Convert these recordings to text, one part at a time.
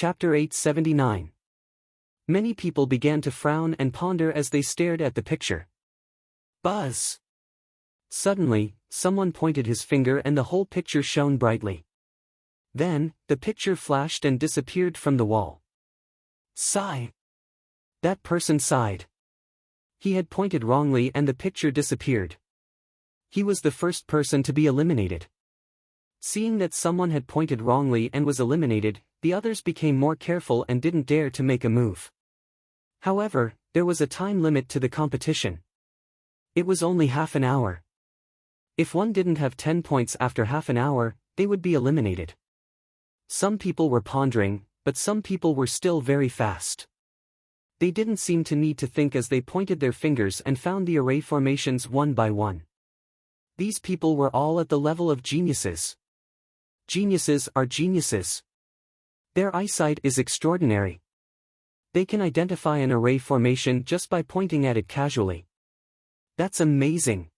Chapter 879. Many people began to frown and ponder as they stared at the picture. Buzz! Suddenly, someone pointed his finger and the whole picture shone brightly. Then, the picture flashed and disappeared from the wall. Sigh! That person sighed. He had pointed wrongly and the picture disappeared. He was the first person to be eliminated. Seeing that someone had pointed wrongly and was eliminated, the others became more careful and didn't dare to make a move. However, there was a time limit to the competition. It was only half an hour. If one didn't have 10 points after half an hour, they would be eliminated. Some people were pondering, but some people were still very fast. They didn't seem to need to think as they pointed their fingers and found the array formations one by one. These people were all at the level of geniuses. Geniuses are geniuses. Their eyesight is extraordinary. They can identify an array formation just by pointing at it casually. That's amazing.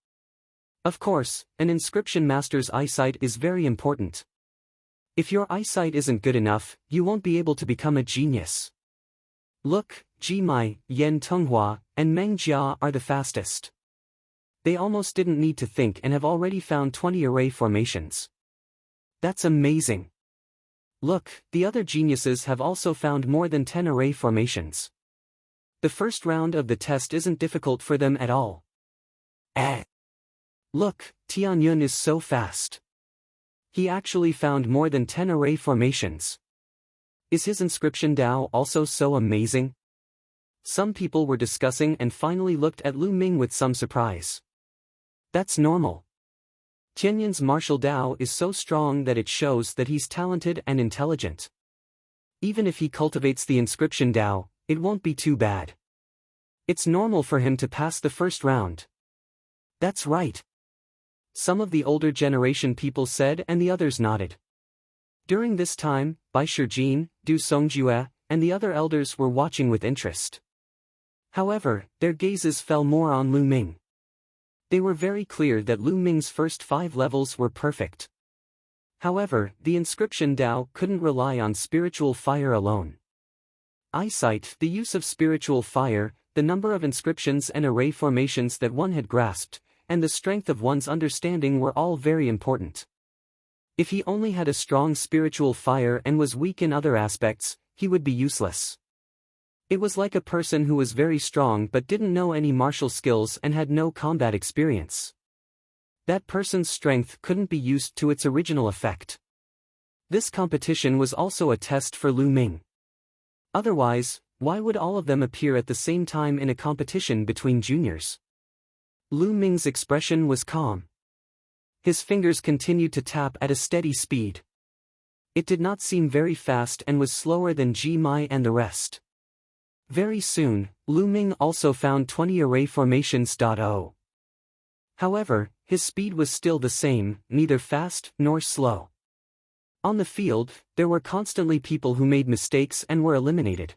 Of course, an inscription master's eyesight is very important. If your eyesight isn't good enough, you won't be able to become a genius. Look, Ji Mai, Yan Tenghua, and Meng Jia are the fastest. They almost didn't need to think and have already found 20 array formations. That's amazing. Look, the other geniuses have also found more than 10 array formations. The first round of the test isn't difficult for them at all. Look, Tianyun is so fast. He actually found more than 10 array formations. Is his inscription Dao also so amazing? Some people were discussing and finally looked at Lu Ming with some surprise. That's normal. Tianyun's martial Dao is so strong that it shows that he's talented and intelligent. Even if he cultivates the inscription Dao, it won't be too bad. It's normal for him to pass the first round. That's right. Some of the older generation people said and the others nodded. During this time, Bai Shijin, Du Songjue, and the other elders were watching with interest. However, their gazes fell more on Lu Ming. They were very clear that Lu Ming's first 5 levels were perfect. However, the inscription Dao couldn't rely on spiritual fire alone. Eyesight, the use of spiritual fire, the number of inscriptions and array formations that one had grasped, and the strength of one's understanding were all very important. If he only had a strong spiritual fire and was weak in other aspects, he would be useless. It was like a person who was very strong but didn't know any martial skills and had no combat experience. That person's strength couldn't be used to its original effect. This competition was also a test for Lu Ming. Otherwise, why would all of them appear at the same time in a competition between juniors? Lu Ming's expression was calm. His fingers continued to tap at a steady speed. It did not seem very fast and was slower than Ji Mai and the rest. Very soon, Lu Ming also found 20 array formations. However, his speed was still the same, neither fast nor slow. On the field, there were constantly people who made mistakes and were eliminated.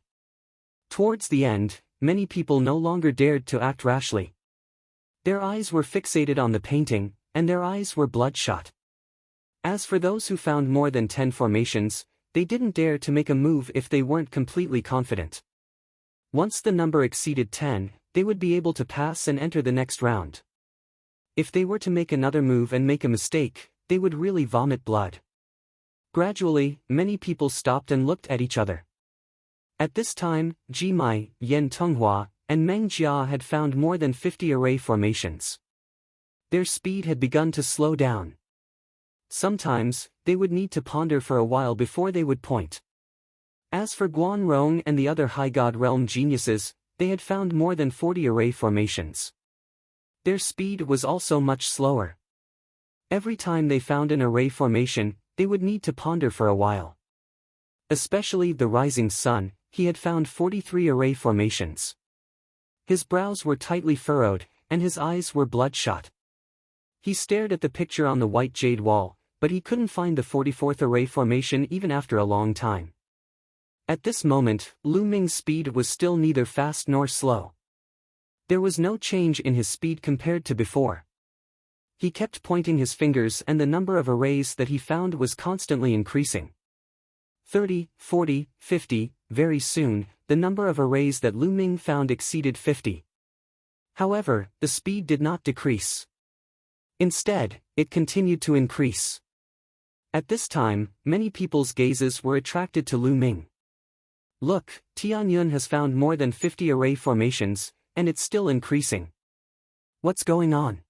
Towards the end, many people no longer dared to act rashly. Their eyes were fixated on the painting, and their eyes were bloodshot. As for those who found more than 10 formations, they didn't dare to make a move if they weren't completely confident. Once the number exceeded 10, they would be able to pass and enter the next round. If they were to make another move and make a mistake, they would really vomit blood. Gradually, many people stopped and looked at each other. At this time, Ji Mai, Yan Tenghua, and Meng Jia had found more than 50 array formations. Their speed had begun to slow down. Sometimes, they would need to ponder for a while before they would point. As for Guan Rong and the other High God Realm geniuses, they had found more than 40 array formations. Their speed was also much slower. Every time they found an array formation, they would need to ponder for a while. Especially the Rising Sun, he had found 43 array formations. His brows were tightly furrowed, and his eyes were bloodshot. He stared at the picture on the white jade wall, but he couldn't find the 44th array formation even after a long time. At this moment, Lu Ming's speed was still neither fast nor slow. There was no change in his speed compared to before. He kept pointing his fingers and the number of arrays that he found was constantly increasing. 30, 40, 50, very soon, the number of arrays that Lu Ming found exceeded 50. However, the speed did not decrease. Instead, it continued to increase. At this time, many people's gazes were attracted to Lu Ming. Look, Tianyun has found more than 50 array formations, and it's still increasing. What's going on?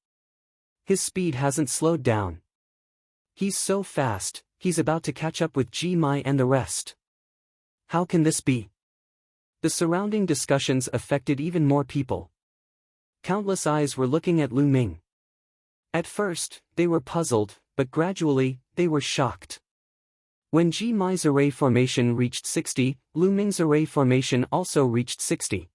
His speed hasn't slowed down. He's so fast, he's about to catch up with Ji Mai and the rest. How can this be? The surrounding discussions affected even more people. Countless eyes were looking at Lu Ming. At first, they were puzzled, but gradually, they were shocked. When Ji Mai's array formation reached 60, Lu Ming's array formation also reached 60.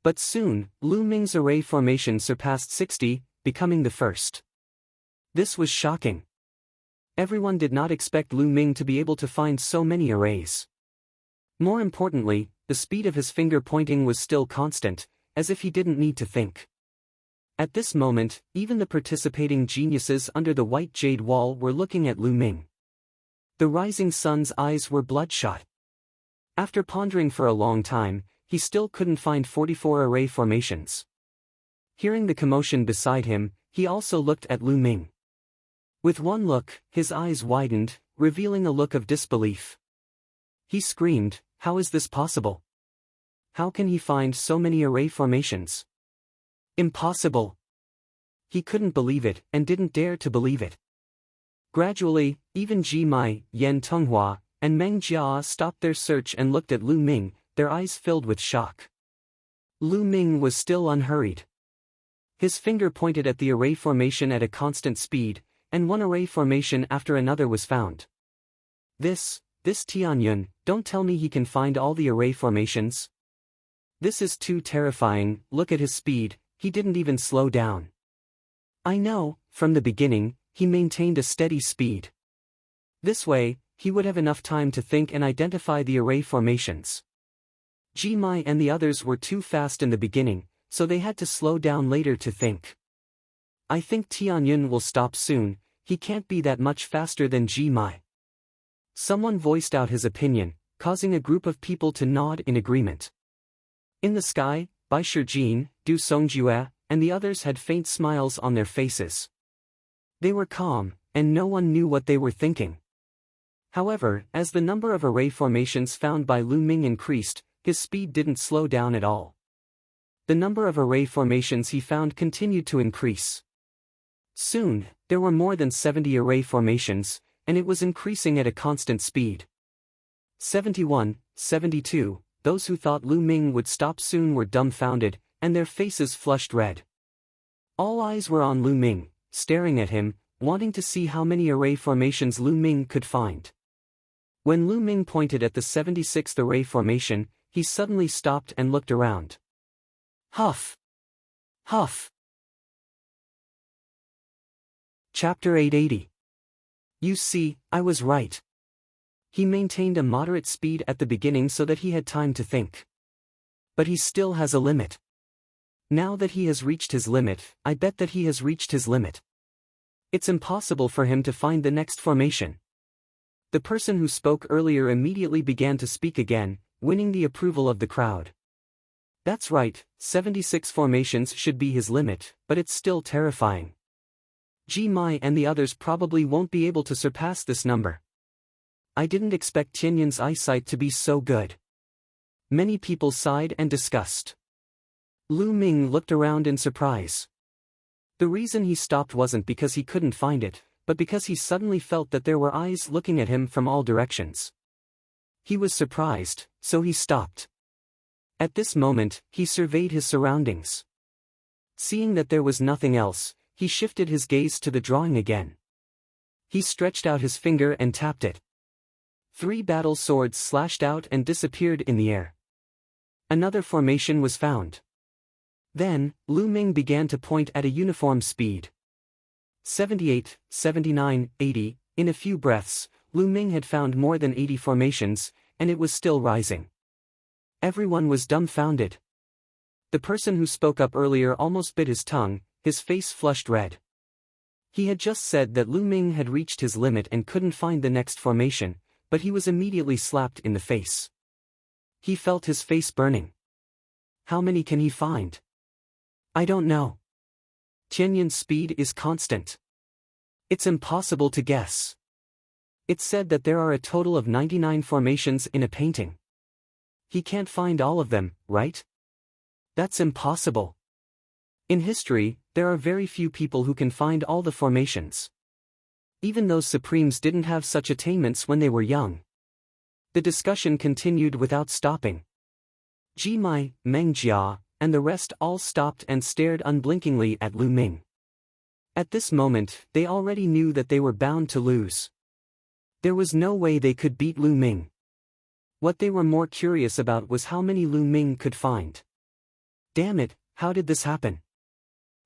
But soon, Lu Ming's array formation surpassed 60, becoming the first. This was shocking. Everyone did not expect Lu Ming to be able to find so many arrays. More importantly, the speed of his finger pointing was still constant, as if he didn't need to think. At this moment, even the participating geniuses under the white jade wall were looking at Lu Ming. The rising sun's eyes were bloodshot. After pondering for a long time, he still couldn't find 44 array formations. Hearing the commotion beside him, he also looked at Lu Ming. With one look, his eyes widened, revealing a look of disbelief. He screamed, "How is this possible? How can he find so many array formations? Impossible!" He couldn't believe it and didn't dare to believe it. Gradually, even Ji Mai, Yan Tenghua, and Meng Jia stopped their search and looked at Lu Ming, their eyes filled with shock. Lu Ming was still unhurried. His finger pointed at the array formation at a constant speed, and one array formation after another was found. This Tianyun, don't tell me he can find all the array formations. This is too terrifying, look at his speed, he didn't even slow down. I know, from the beginning, he maintained a steady speed. This way, he would have enough time to think and identify the array formations. Ji Mai and the others were too fast in the beginning, so they had to slow down later to think. I think Tianyun will stop soon, he can't be that much faster than Ji Mai. Someone voiced out his opinion, causing a group of people to nod in agreement. In the sky, Bai Shijin, Du Songjue, and the others had faint smiles on their faces. They were calm, and no one knew what they were thinking. However, as the number of array formations found by Lu Ming increased, his speed didn't slow down at all. The number of array formations he found continued to increase. Soon, there were more than 70 array formations, and it was increasing at a constant speed. 71, 72, those who thought Lu Ming would stop soon were dumbfounded, and their faces flushed red. All eyes were on Lu Ming, staring at him, wanting to see how many array formations Lu Ming could find. When Lu Ming pointed at the 76th array formation, he suddenly stopped and looked around. Huff! Huff! Chapter 880. You see, I was right. He maintained a moderate speed at the beginning so that he had time to think. But he still has a limit. Now that he has reached his limit, I bet that he has reached his limit. It's impossible for him to find the next formation. The person who spoke earlier immediately began to speak again, winning the approval of the crowd. That's right, 76 formations should be his limit, but it's still terrifying. Ji Mai and the others probably won't be able to surpass this number. I didn't expect Tianyun's eyesight to be so good. Many people sighed and discussed. Lu Ming looked around in surprise. The reason he stopped wasn't because he couldn't find it, but because he suddenly felt that there were eyes looking at him from all directions. He was surprised, so he stopped. At this moment, he surveyed his surroundings. Seeing that there was nothing else, he shifted his gaze to the drawing again. He stretched out his finger and tapped it. 3 battle swords slashed out and disappeared in the air. Another formation was found. Then, Lu Ming began to point at a uniform speed. 78, 79, 80, in a few breaths, Lu Ming had found more than 80 formations, and it was still rising. Everyone was dumbfounded. The person who spoke up earlier almost bit his tongue, his face flushed red. He had just said that Lu Ming had reached his limit and couldn't find the next formation, but he was immediately slapped in the face. He felt his face burning. How many can he find? I don't know. Tianyun's speed is constant. It's impossible to guess. It's said that there are a total of 99 formations in a painting. He can't find all of them, right? That's impossible. In history, there are very few people who can find all the formations. Even those supremes didn't have such attainments when they were young. The discussion continued without stopping. Ji Mai, Meng Jia, and the rest all stopped and stared unblinkingly at Lu Ming. At this moment, they already knew that they were bound to lose. There was no way they could beat Lu Ming. What they were more curious about was how many Lu Ming could find. Damn it, how did this happen?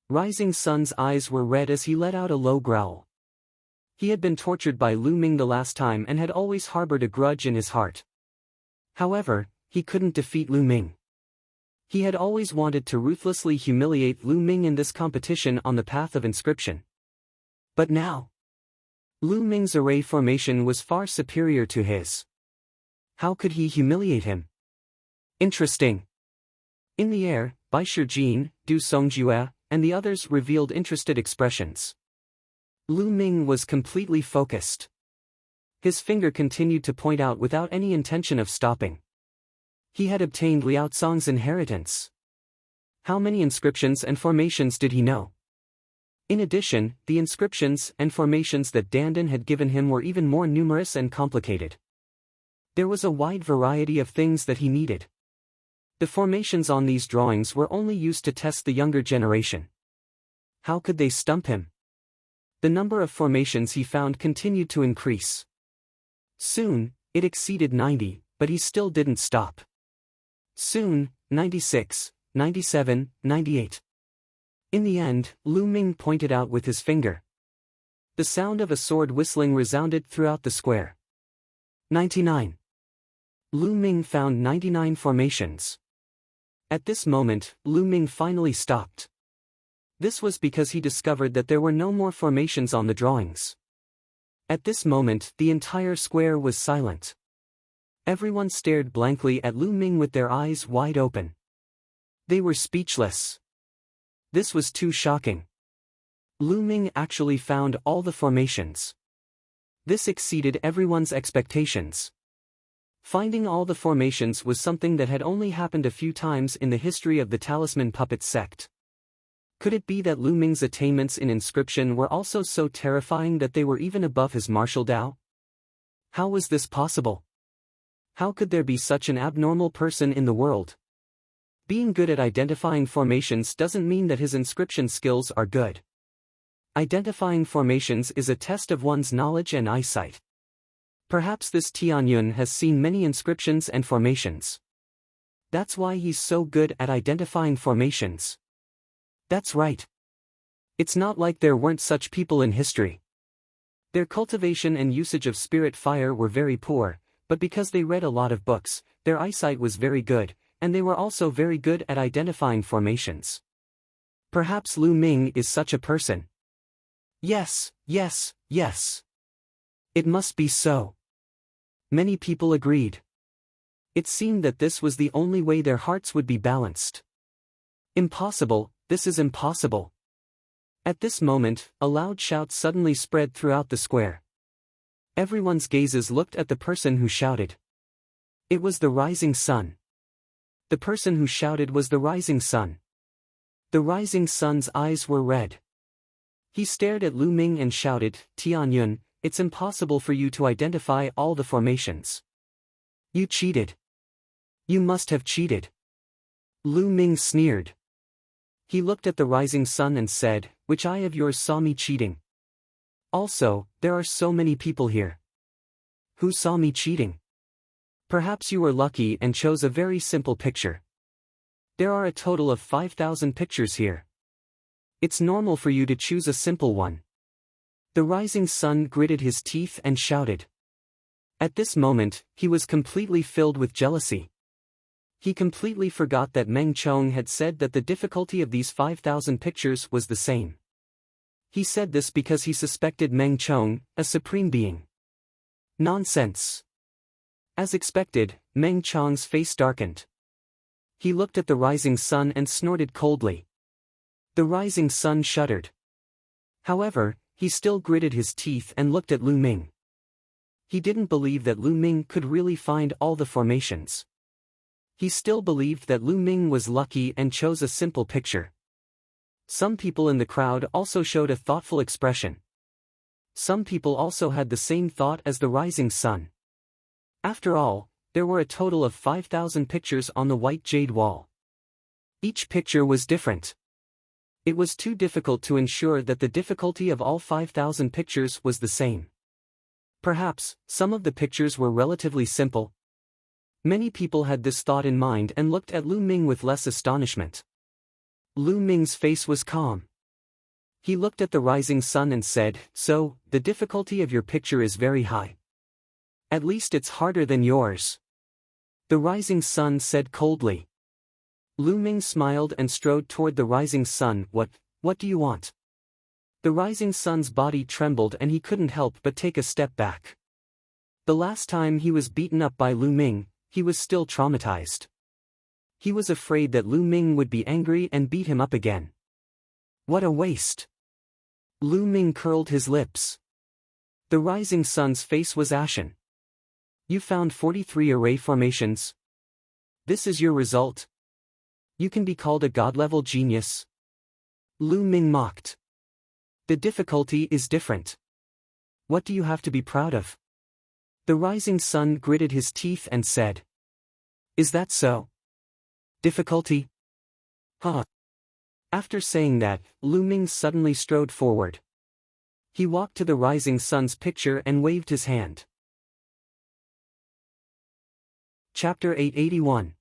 Rising Sun's eyes were red as he let out a low growl. He had been tortured by Lu Ming the last time and had always harbored a grudge in his heart. However, he couldn't defeat Lu Ming. He had always wanted to ruthlessly humiliate Lu Ming in this competition on the path of inscription. But now, Lu Ming's array formation was far superior to his. How could he humiliate him? Interesting. In the air, Bai Shijin, Du Songjue, and the others revealed interested expressions. Lu Ming was completely focused. His finger continued to point out without any intention of stopping. He had obtained Liao Cong's inheritance. How many inscriptions and formations did he know? In addition, the inscriptions and formations that Dandan had given him were even more numerous and complicated. There was a wide variety of things that he needed. The formations on these drawings were only used to test the younger generation. How could they stump him? The number of formations he found continued to increase. Soon, it exceeded 90, but he still didn't stop. Soon, 96, 97, 98. In the end, Lu Ming pointed out with his finger. The sound of a sword whistling resounded throughout the square. 99. Lu Ming found 99 formations. At this moment, Lu Ming finally stopped. This was because he discovered that there were no more formations on the drawings. At this moment, the entire square was silent. Everyone stared blankly at Lu Ming with their eyes wide open. They were speechless. This was too shocking. Lu Ming actually found all the formations. This exceeded everyone's expectations. Finding all the formations was something that had only happened a few times in the history of the Talisman Puppet sect. Could it be that Lu Ming's attainments in inscription were also so terrifying that they were even above his martial Dao? How was this possible? How could there be such an abnormal person in the world? Being good at identifying formations doesn't mean that his inscription skills are good. Identifying formations is a test of one's knowledge and eyesight. Perhaps this Tianyun has seen many inscriptions and formations. That's why he's so good at identifying formations. That's right. It's not like there weren't such people in history. Their cultivation and usage of spirit fire were very poor, but because they read a lot of books, their eyesight was very good, and they were also very good at identifying formations. Perhaps Lu Ming is such a person. Yes, yes, yes. It must be so. Many people agreed. It seemed that this was the only way their hearts would be balanced. Impossible, this is impossible. At this moment, a loud shout suddenly spread throughout the square. Everyone's gazes looked at the person who shouted. It was the rising sun. The person who shouted was the rising sun. The rising sun's eyes were red. He stared at Lu Ming and shouted, Tianyun, it's impossible for you to identify all the formations. You cheated. You must have cheated. Lu Ming sneered. He looked at the rising sun and said, which eye of yours saw me cheating? Also, there are so many people here. Who saw me cheating? Perhaps you were lucky and chose a very simple picture. There are a total of 5,000 pictures here. It's normal for you to choose a simple one. The rising sun gritted his teeth and shouted. At this moment, he was completely filled with jealousy. He completely forgot that Meng Chong had said that the difficulty of these 5,000 pictures was the same. He said this because he suspected Meng Chong, a supreme being. Nonsense. As expected, Meng Chang's face darkened. He looked at the rising sun and snorted coldly. The rising sun shuddered. However, he still gritted his teeth and looked at Lu Ming. He didn't believe that Lu Ming could really find all the formations. He still believed that Lu Ming was lucky and chose a simple picture. Some people in the crowd also showed a thoughtful expression. Some people also had the same thought as the rising sun. After all, there were a total of 5,000 pictures on the white jade wall. Each picture was different. It was too difficult to ensure that the difficulty of all 5,000 pictures was the same. Perhaps, some of the pictures were relatively simple. Many people had this thought in mind and looked at Lu Ming with less astonishment. Lu Ming's face was calm. He looked at the rising sun and said, "So, the difficulty of your picture is very high. At least it's harder than yours." The rising sun said coldly. Lu Ming smiled and strode toward the rising sun. What do you want?" The rising sun's body trembled and he couldn't help but take a step back. The last time he was beaten up by Lu Ming, he was still traumatized. He was afraid that Lu Ming would be angry and beat him up again. What a waste! Lu Ming curled his lips. The rising sun's face was ashen. "You found 43 array formations. This is your result? You can be called a god-level genius?" Lu Ming mocked. "The difficulty is different. What do you have to be proud of?" The rising sun gritted his teeth and said, "Is that so? Difficulty? Huh." After saying that, Lu Ming suddenly strode forward. He walked to the rising sun's picture and waved his hand. Chapter 881.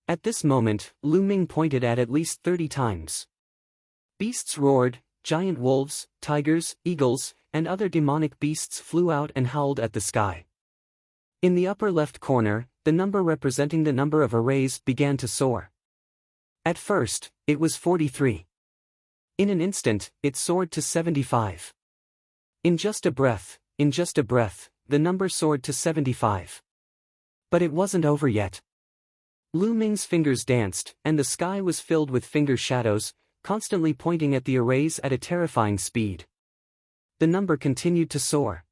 At this moment, Lu Ming pointed at least 30 times. Beasts roared, giant wolves, tigers, eagles, and other demonic beasts flew out and howled at the sky. In the upper left corner, the number representing the number of arrays began to soar. At first, it was 43. In an instant, it soared to 75. In just a breath, the number soared to 75. But it wasn't over yet. Lu Ming's fingers danced, and the sky was filled with finger shadows, constantly pointing at the arrays at a terrifying speed. The number continued to soar.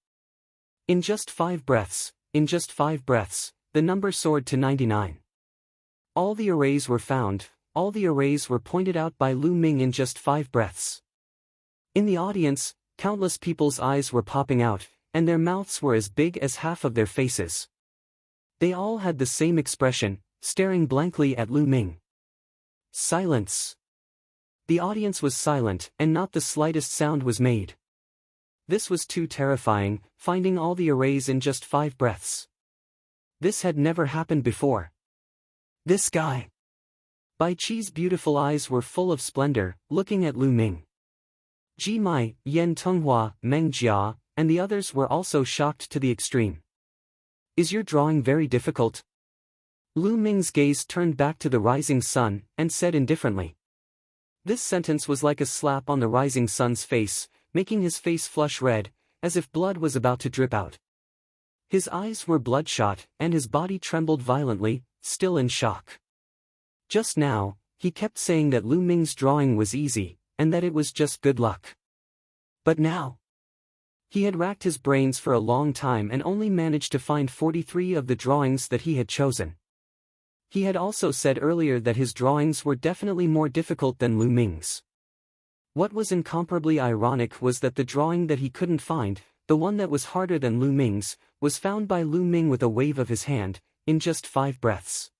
In just 5 breaths, the number soared to 99. All the arrays were found, all the arrays were pointed out by Lu Ming in just 5 breaths. In the audience, countless people's eyes were popping out, and their mouths were as big as half of their faces. They all had the same expression, staring blankly at Lu Ming. Silence. The audience was silent, and not the slightest sound was made. This was too terrifying, finding all the arrays in just 5 breaths. This had never happened before. This guy. Bai Qi's beautiful eyes were full of splendor, looking at Lu Ming. Ji Mai, Yan Tenghua, Meng Jia, and the others were also shocked to the extreme. "Is your drawing very difficult?" Lu Ming's gaze turned back to the rising sun, and said indifferently. This sentence was like a slap on the rising sun's face, making his face flush red, as if blood was about to drip out. His eyes were bloodshot, and his body trembled violently, still in shock. Just now, he kept saying that Lu Ming's drawing was easy, and that it was just good luck. But now, he had racked his brains for a long time and only managed to find 43 of the drawings that he had chosen. He had also said earlier that his drawings were definitely more difficult than Lu Ming's. What was incomparably ironic was that the drawing that he couldn't find, the one that was harder than Lu Ming's, was found by Lu Ming with a wave of his hand, in just 5 breaths.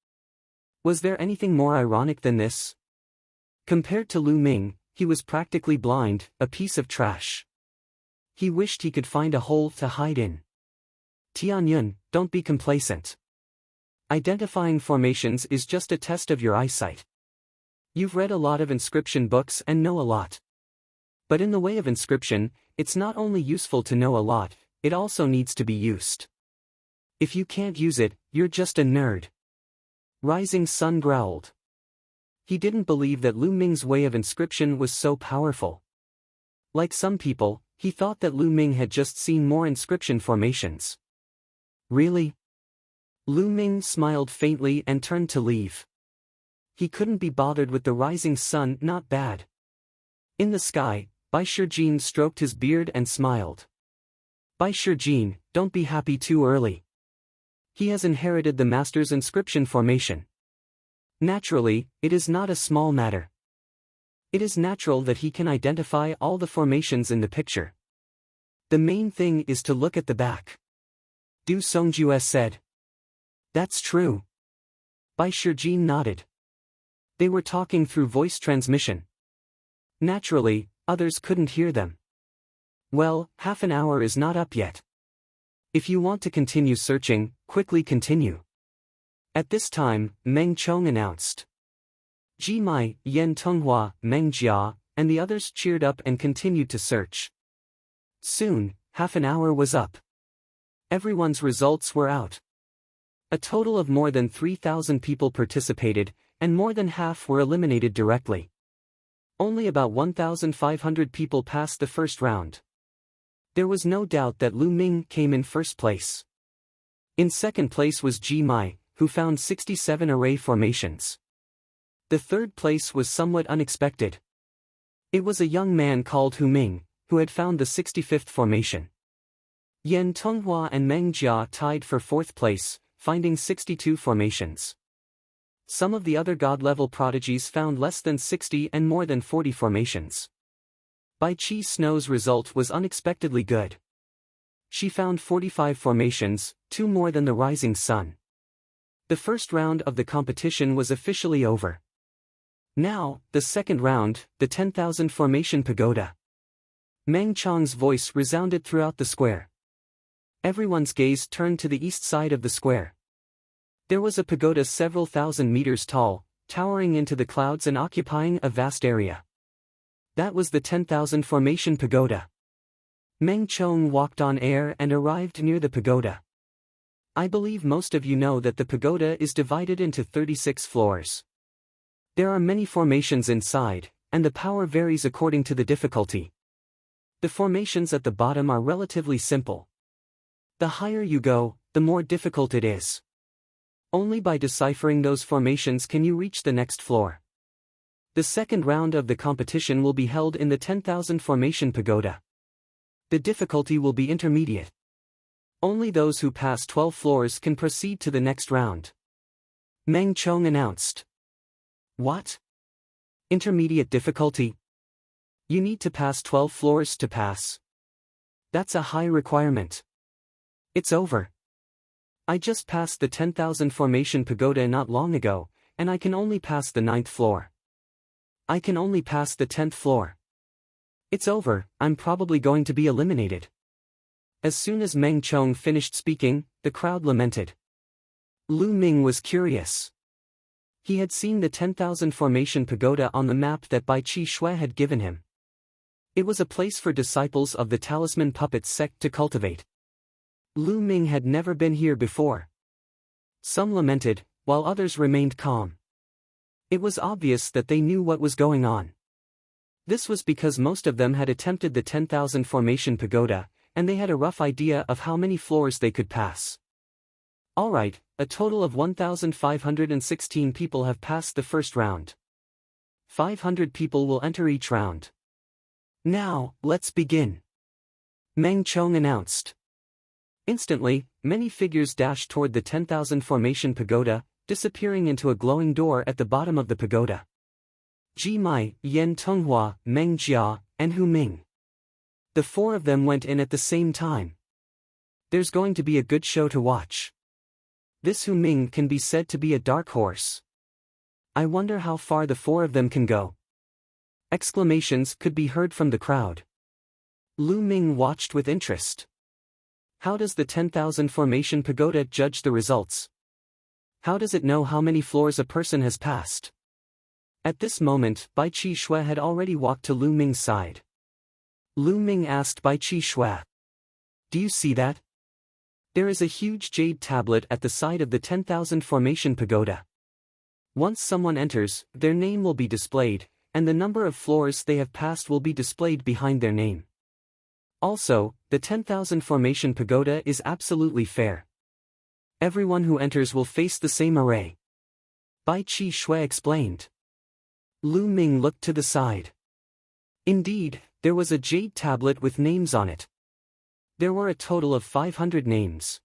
Was there anything more ironic than this? Compared to Lu Ming, he was practically blind, a piece of trash. He wished he could find a hole to hide in. Tianyun, don't be complacent. Identifying formations is just a test of your eyesight. You've read a lot of inscription books and know a lot. But in the way of inscription, it's not only useful to know a lot, it also needs to be used. If you can't use it, you're just a nerd. Rising Sun growled. He didn't believe that Lu Ming's way of inscription was so powerful. Like some people, he thought that Lu Ming had just seen more inscription formations. Really? Lu Ming smiled faintly and turned to leave. He couldn't be bothered with the rising sun, not bad. In the sky, Bai Shijin stroked his beard and smiled. Bai Shijin, don't be happy too early. He has inherited the master's inscription formation. Naturally, it is not a small matter. It is natural that he can identify all the formations in the picture. The main thing is to look at the back. Du Songjue said. That's true. Bai Shijin nodded. They were talking through voice transmission. Naturally, others couldn't hear them. Well, half an hour is not up yet. If you want to continue searching, quickly continue. At this time, Meng Chong announced. Ji Mai, Yen Tonghua, Meng Jia, and the others cheered up and continued to search. Soon, half an hour was up. Everyone's results were out. A total of more than 3,000 people participated, and more than half were eliminated directly. Only about 1,500 people passed the first round. There was no doubt that Lu Ming came in first place. In second place was Ji Mai, who found 67 array formations. The third place was somewhat unexpected. It was a young man called Hu Ming, who had found the 65th formation. Yen Tonghua and Meng Jia tied for fourth place, finding 62 formations. Some of the other god-level prodigies found less than 60 and more than 40 formations. Bai Chi Snow's result was unexpectedly good. She found 45 formations, 2 more than the rising sun. The first round of the competition was officially over. Now, the second round, the 10,000 formation pagoda. Meng Chong's voice resounded throughout the square. Everyone's gaze turned to the east side of the square. There was a pagoda several thousand meters tall, towering into the clouds and occupying a vast area. That was the 10,000 formation pagoda. Meng Chong walked on air and arrived near the pagoda. I believe most of you know that the pagoda is divided into 36 floors. There are many formations inside, and the power varies according to the difficulty. The formations at the bottom are relatively simple. The higher you go, the more difficult it is. Only by deciphering those formations can you reach the next floor. The second round of the competition will be held in the 10,000 formation pagoda. The difficulty will be intermediate. Only those who pass 12 floors can proceed to the next round. Meng Chong announced. What? Intermediate difficulty? You need to pass 12 floors to pass. That's a high requirement. It's over. I just passed the 10,000 formation pagoda not long ago, and I can only pass the 9th floor. I can only pass the 10th floor. It's over, I'm probably going to be eliminated. As soon as Meng Chong finished speaking, the crowd lamented. Lu Ming was curious. He had seen the 10,000 formation pagoda on the map that Bai Chi Shui had given him. It was a place for disciples of the Talisman Puppet sect to cultivate. Lu Ming had never been here before. Some lamented, while others remained calm. It was obvious that they knew what was going on. This was because most of them had attempted the 10,000 formation pagoda, and they had a rough idea of how many floors they could pass. Alright, a total of 1,516 people have passed the first round. 500 people will enter each round. Now, let's begin. Meng Chong announced. Instantly, many figures dashed toward the 10,000 formation pagoda, disappearing into a glowing door at the bottom of the pagoda. Ji Mai, Yen Tonghua, Meng Jia, and Hu Ming. The four of them went in at the same time. There's going to be a good show to watch. This Hu Ming can be said to be a dark horse. I wonder how far the four of them can go. Exclamations could be heard from the crowd. Lu Ming watched with interest. How does the 10,000 formation pagoda judge the results? How does it know how many floors a person has passed? At this moment, Bai Chi Shui had already walked to Lu Ming's side. Lu Ming asked Bai Chi Shui. Do you see that? There is a huge jade tablet at the side of the 10,000 formation pagoda. Once someone enters, their name will be displayed, and the number of floors they have passed will be displayed behind their name. Also, the 10,000 formation pagoda is absolutely fair. Everyone who enters will face the same array. Bai Qi Shui explained. Lu Ming looked to the side. Indeed, there was a jade tablet with names on it. There were a total of 500 names.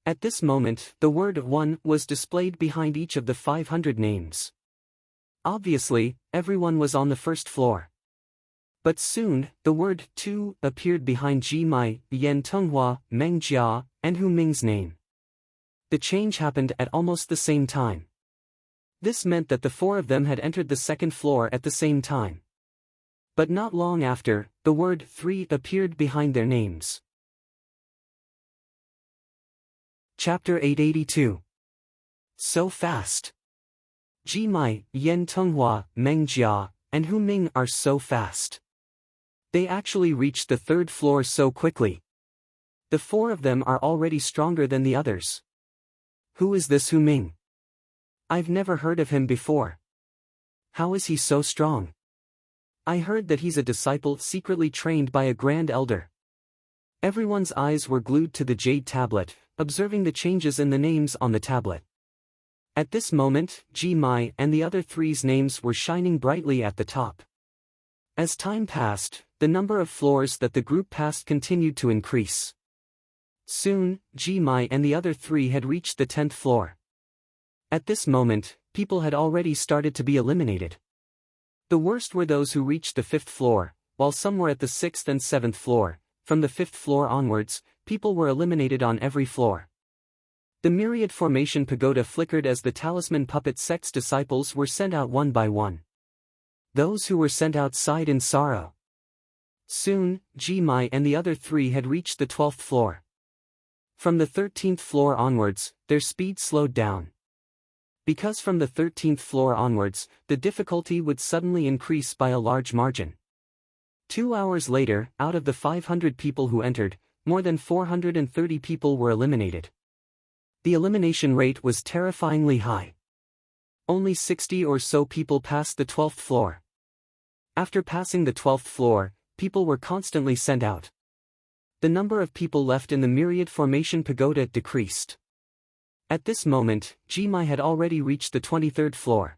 At this moment, the word 1 was displayed behind each of the 500 names. Obviously, everyone was on the first floor. But soon, the word 2 appeared behind Ji Mai, Yan Tenghua, Meng Jia, and Hu Ming's name. The change happened at almost the same time. This meant that the four of them had entered the second floor at the same time. But not long after, the word 3 appeared behind their names. Chapter 882. So fast. Ji Mai, Yan Tenghua, Meng Jia, and Hu Ming are so fast. They actually reached the third floor so quickly. The four of them are already stronger than the others. Who is this Hu Ming? I've never heard of him before. How is he so strong? I heard that he's a disciple secretly trained by a grand elder. Everyone's eyes were glued to the jade tablet, observing the changes in the names on the tablet. At this moment, Ji Mai and the other three's names were shining brightly at the top. As time passed, the number of floors that the group passed continued to increase. Soon, Ji Mai and the other three had reached the 10th floor. At this moment, people had already started to be eliminated. The worst were those who reached the 5th floor, while some were at the 6th and 7th floor. From the 5th floor onwards, people were eliminated on every floor. The myriad formation pagoda flickered as the talisman puppet sect's disciples were sent out one by one. Those who were sent out sighed in sorrow. Soon, Ji Mai and the other three had reached the 12th floor. From the 13th floor onwards, their speed slowed down. Because from the 13th floor onwards, the difficulty would suddenly increase by a large margin. 2 hours later, out of the 500 people who entered, more than 430 people were eliminated. The elimination rate was terrifyingly high. Only 60 or so people passed the 12th floor. After passing the 12th floor, people were constantly sent out. The number of people left in the myriad formation pagoda decreased. At this moment, Ji Mai had already reached the 23rd floor.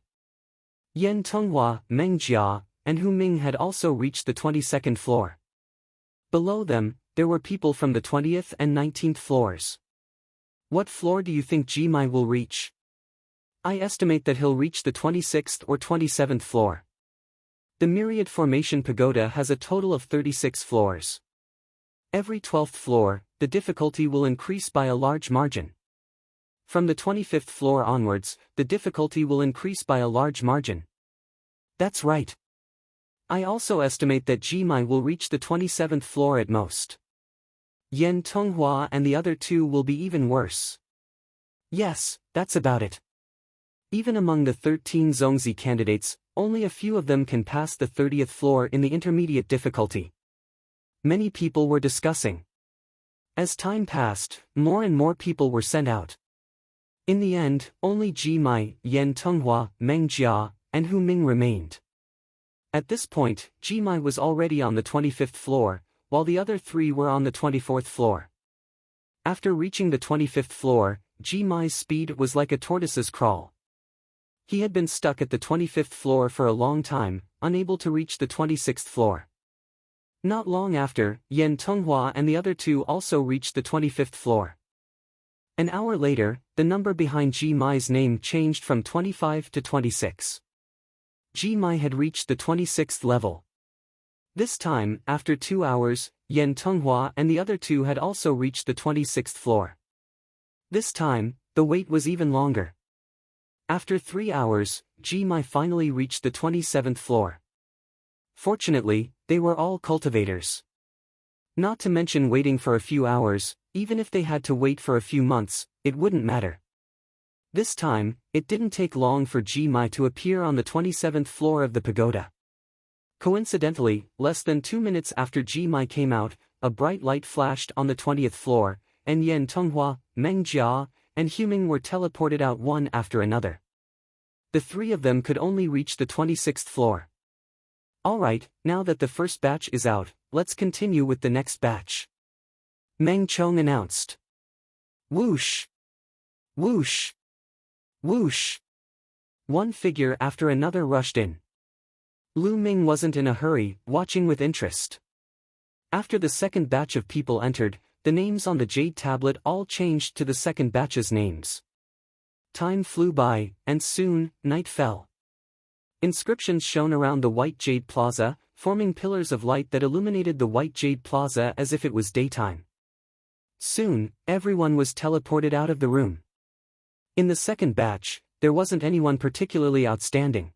Yan Tenghua, Meng Jia, and Hu Ming had also reached the 22nd floor. Below them, there were people from the 20th and 19th floors. What floor do you think Ji Mai will reach? I estimate that he'll reach the 26th or 27th floor. The myriad formation pagoda has a total of 36 floors. Every 12th floor, the difficulty will increase by a large margin. From the 25th floor onwards, the difficulty will increase by a large margin. That's right. I also estimate that Ji Mai will reach the 27th floor at most. Yan Tenghua and the other two will be even worse. Yes, that's about it. Even among the 13 Zongzi candidates, only a few of them can pass the 30th floor in the intermediate difficulty. Many people were discussing. As time passed, more and more people were sent out. In the end, only Ji Mai, Yan Tenghua, Meng Jia, and Hu Ming remained. At this point, Ji Mai was already on the 25th floor, while the other three were on the 24th floor. After reaching the 25th floor, Ji Mai's speed was like a tortoise's crawl. He had been stuck at the 25th floor for a long time, unable to reach the 26th floor. Not long after, Yan Tenghua and the other two also reached the 25th floor. An hour later, the number behind Ji Mai's name changed from 25 to 26. Ji Mai had reached the 26th level. This time, after 2 hours, Yan Tenghua and the other two had also reached the 26th floor. This time, the wait was even longer. After 3 hours, Ji Mai finally reached the 27th floor. Fortunately, they were all cultivators. Not to mention waiting for a few hours, even if they had to wait for a few months, it wouldn't matter. This time, it didn't take long for Ji Mai to appear on the 27th floor of the pagoda. Coincidentally, less than 2 minutes after Ji Mai came out, a bright light flashed on the 20th floor, and Yan Tenghua, Meng Jia, and Hu Ming were teleported out one after another. The three of them could only reach the 26th floor. Alright, now that the first batch is out, let's continue with the next batch. Meng Chong announced. Whoosh! Whoosh! Whoosh! One figure after another rushed in. Lu Ming wasn't in a hurry, watching with interest. After the second batch of people entered, the names on the jade tablet all changed to the second batch's names. Time flew by, and soon, night fell. Inscriptions shone around the white jade plaza, forming pillars of light that illuminated the white jade plaza as if it was daytime. Soon, everyone was teleported out of the room. In the second batch, there wasn't anyone particularly outstanding.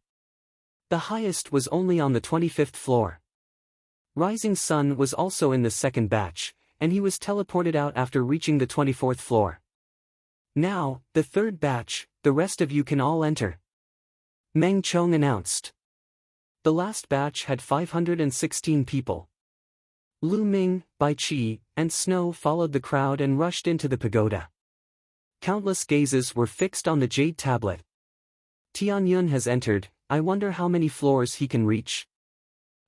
The highest was only on the 25th floor. Rising Sun was also in the second batch, and he was teleported out after reaching the 24th floor. Now, the third batch, the rest of you can all enter. Meng Chong announced. The last batch had 516 people. Lu Ming, Bai Qi, and Snow followed the crowd and rushed into the pagoda. Countless gazes were fixed on the jade tablet. Tianyun has entered, I wonder how many floors he can reach.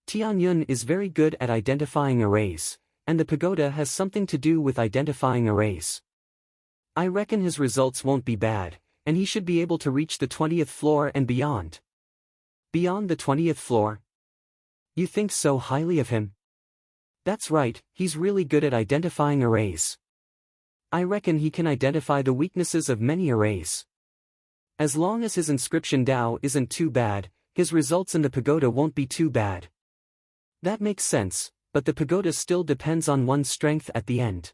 Tianyun is very good at identifying arrays, and the pagoda has something to do with identifying arrays. I reckon his results won't be bad, and he should be able to reach the 20th floor and beyond. Beyond the 20th floor? You think so highly of him? That's right, he's really good at identifying arrays. I reckon he can identify the weaknesses of many arrays. As long as his inscription Dao isn't too bad, his results in the pagoda won't be too bad. That makes sense, but the pagoda still depends on one's strength at the end.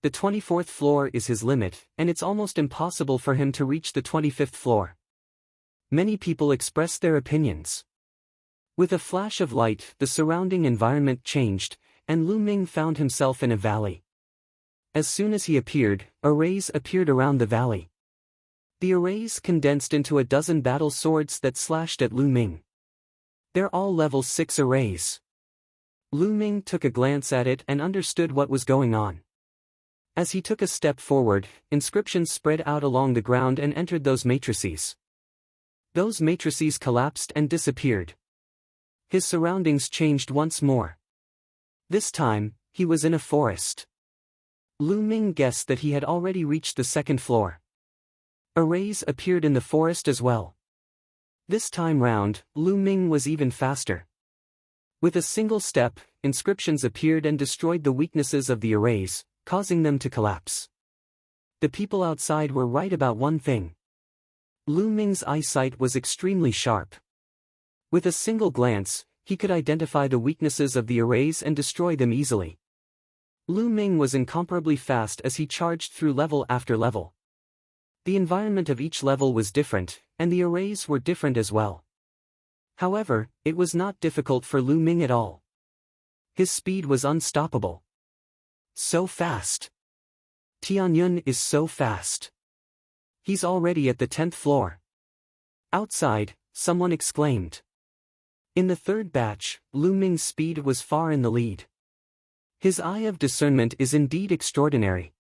The 24th floor is his limit, and it's almost impossible for him to reach the 25th floor. Many people express their opinions. With a flash of light, the surrounding environment changed, and Lu Ming found himself in a valley. As soon as he appeared, arrays appeared around the valley. The arrays condensed into a dozen battle swords that slashed at Lu Ming. They're all level 6 arrays. Lu Ming took a glance at it and understood what was going on. As he took a step forward, inscriptions spread out along the ground and entered those matrices. Those matrices collapsed and disappeared. His surroundings changed once more. This time, he was in a forest. Lu Ming guessed that he had already reached the second floor. Arrays appeared in the forest as well. This time round, Lu Ming was even faster. With a single step, inscriptions appeared and destroyed the weaknesses of the arrays, causing them to collapse. The people outside were right about one thing. Lu Ming's eyesight was extremely sharp. With a single glance, he could identify the weaknesses of the arrays and destroy them easily. Lu Ming was incomparably fast as he charged through level after level. The environment of each level was different, and the arrays were different as well. However, it was not difficult for Lu Ming at all. His speed was unstoppable. So fast. Tianyun is so fast. He's already at the 10th floor. Outside, someone exclaimed. In the third batch, Lu Ming's speed was far in the lead. His eye of discernment is indeed extraordinary.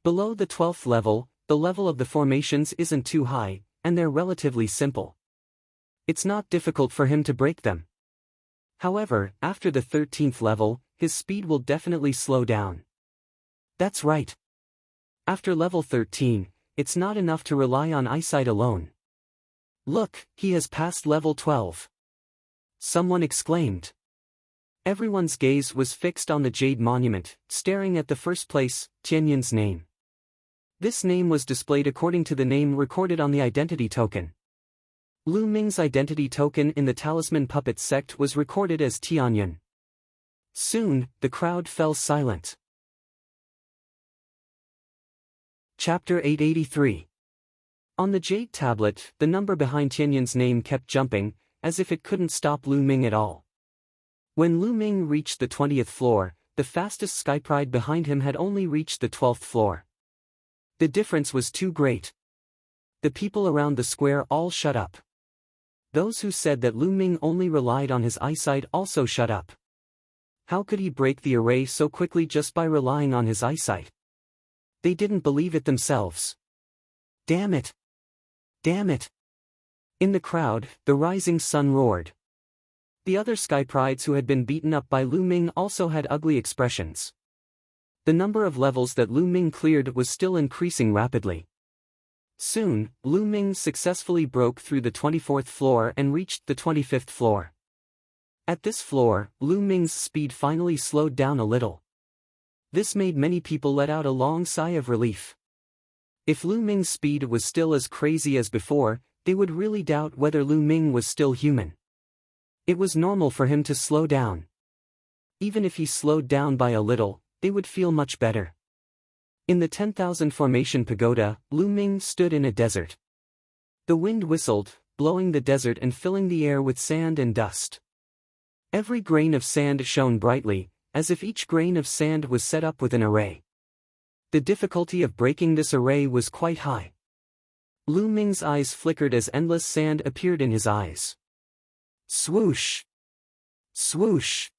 Below the 12th level, the level of the formations isn't too high, and they're relatively simple. It's not difficult for him to break them. However, after the 13th level, his speed will definitely slow down. That's right. After level 13, it's not enough to rely on eyesight alone. Look, he has passed level 12. Someone exclaimed. Everyone's gaze was fixed on the Jade Monument, staring at the first place, Tianyun's name. This name was displayed according to the name recorded on the identity token. Lu Ming's identity token in the Talisman Puppet sect was recorded as Tianyun. Soon, the crowd fell silent. Chapter 883. On the Jade Tablet, the number behind Tianyun's name kept jumping, as if it couldn't stop Lu Ming at all. When Lu Ming reached the 20th floor, the fastest Skypride behind him had only reached the 12th floor. The difference was too great. The people around the square all shut up. Those who said that Lu Ming only relied on his eyesight also shut up. How could he break the array so quickly just by relying on his eyesight? They didn't believe it themselves. Damn it! Damn it! In the crowd, the Rising Sun roared. The other Skyprides who had been beaten up by Lu Ming also had ugly expressions. The number of levels that Lu Ming cleared was still increasing rapidly. Soon, Lu Ming successfully broke through the 24th floor and reached the 25th floor. At this floor, Lu Ming's speed finally slowed down a little. This made many people let out a long sigh of relief. If Lu Ming's speed was still as crazy as before, they would really doubt whether Lu Ming was still human. It was normal for him to slow down. Even if he slowed down by a little, they would feel much better. In the 10,000 formation pagoda, Lu Ming stood in a desert. The wind whistled, blowing the desert and filling the air with sand and dust. Every grain of sand shone brightly, as if each grain of sand was set up with an array. The difficulty of breaking this array was quite high. Lu Ming's eyes flickered as endless sand appeared in his eyes. Swoosh! Swoosh!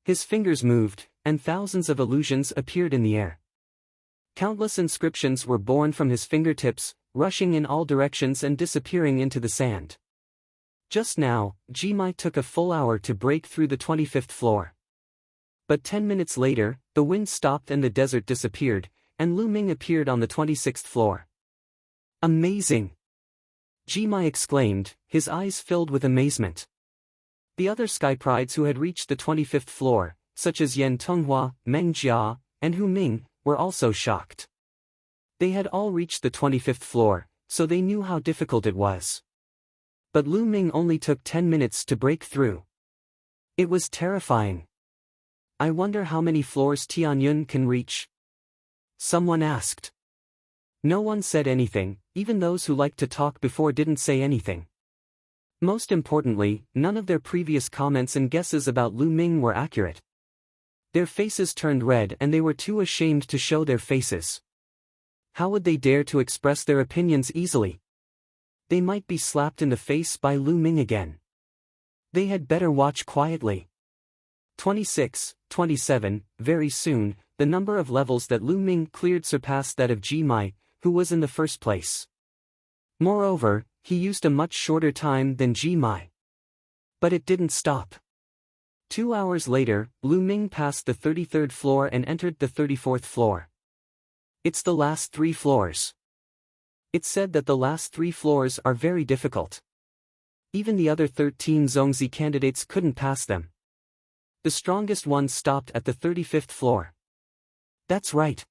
His fingers moved, and thousands of illusions appeared in the air. Countless inscriptions were born from his fingertips, rushing in all directions and disappearing into the sand. Just now, Jimai took a full hour to break through the 25th floor. But 10 minutes later, the wind stopped and the desert disappeared, and Lu Ming appeared on the 26th floor. Amazing! Jimai exclaimed, his eyes filled with amazement. The other sky prides who had reached the 25th floor, such as Yan Tonghua, Meng Jia, and Hu Ming, were also shocked. They had all reached the 25th floor, so they knew how difficult it was. But Lu Ming only took 10 minutes to break through. It was terrifying. I wonder how many floors Tianyun can reach? Someone asked. No one said anything, even those who liked to talk before didn't say anything. Most importantly, none of their previous comments and guesses about Lu Ming were accurate. Their faces turned red and they were too ashamed to show their faces. How would they dare to express their opinions easily? They might be slapped in the face by Lu Ming again. They had better watch quietly. 26, 27, very soon, the number of levels that Lu Ming cleared surpassed that of Jimai, who was in the first place. Moreover, he used a much shorter time than Jimai. But it didn't stop. 2 hours later, Lu Ming passed the 33rd floor and entered the 34th floor. It's the last 3 floors. It's said that the last 3 floors are very difficult. Even the other 13 Zongzi candidates couldn't pass them. The strongest ones stopped at the 35th floor. That's right.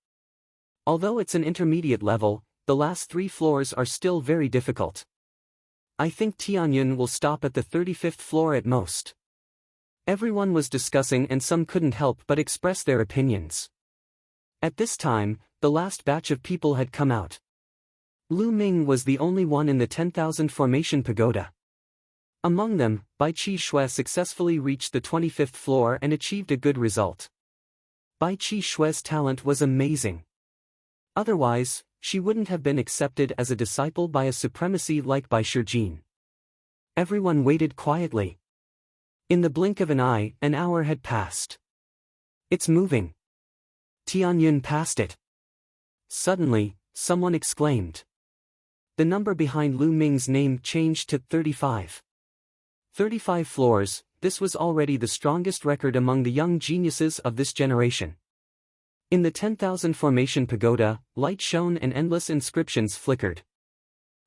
Although it's an intermediate level, the last 3 floors are still very difficult. I think Tianyun will stop at the 35th floor at most. Everyone was discussing and some couldn't help but express their opinions. At this time, the last batch of people had come out. Lu Ming was the only one in the 10,000 formation pagoda. Among them, Bai Chi Shui successfully reached the 25th floor and achieved a good result. Bai Chi Shui's talent was amazing. Otherwise, she wouldn't have been accepted as a disciple by a supremacy like Bai Shijin. Everyone waited quietly. In the blink of an eye, an hour had passed. It's moving. Tianyun passed it. Suddenly, someone exclaimed. The number behind Lu Ming's name changed to 35. 35 floors, this was already the strongest record among the young geniuses of this generation. In the 10,000 formation pagoda, light shone and endless inscriptions flickered.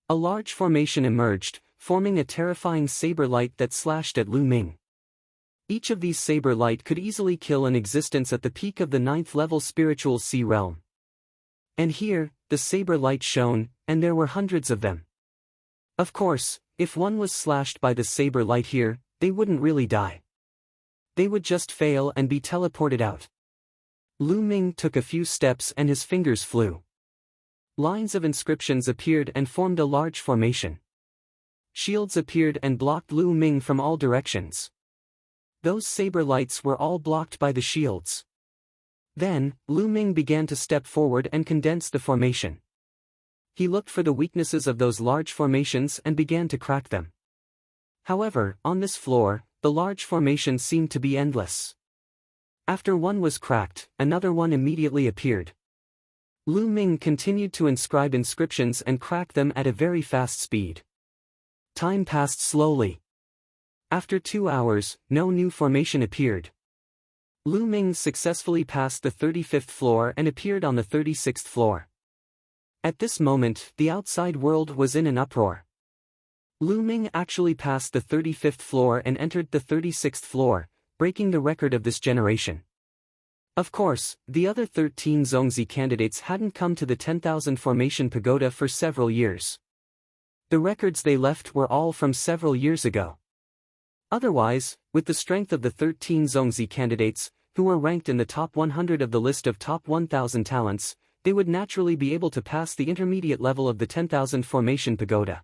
A large formation emerged, forming a terrifying saber light that slashed at Lu Ming. Each of these saber light could easily kill an existence at the peak of the 9th level spiritual sea realm. And here, the saber light shone, and there were hundreds of them. Of course, if one was slashed by the saber light here, they wouldn't really die. They would just fail and be teleported out. Lu Ming took a few steps and his fingers flew. Lines of inscriptions appeared and formed a large formation. Shields appeared and blocked Lu Ming from all directions. Those saber lights were all blocked by the shields. Then, Lu Ming began to step forward and condense the formation. He looked for the weaknesses of those large formations and began to crack them. However, on this floor, the large formations seemed to be endless. After one was cracked, another one immediately appeared. Lu Ming continued to inscribe inscriptions and crack them at a very fast speed. Time passed slowly. After 2 hours, no new formation appeared. Lu Ming successfully passed the 35th floor and appeared on the 36th floor. At this moment, the outside world was in an uproar. Lu Ming actually passed the 35th floor and entered the 36th floor, breaking the record of this generation. Of course, the other 13 Zongzi candidates hadn't come to the 10,000 formation pagoda for several years. The records they left were all from several years ago. Otherwise, with the strength of the 13 Zongzi candidates, who were ranked in the top 100 of the list of top 1,000 talents, they would naturally be able to pass the intermediate level of the 10,000 formation pagoda.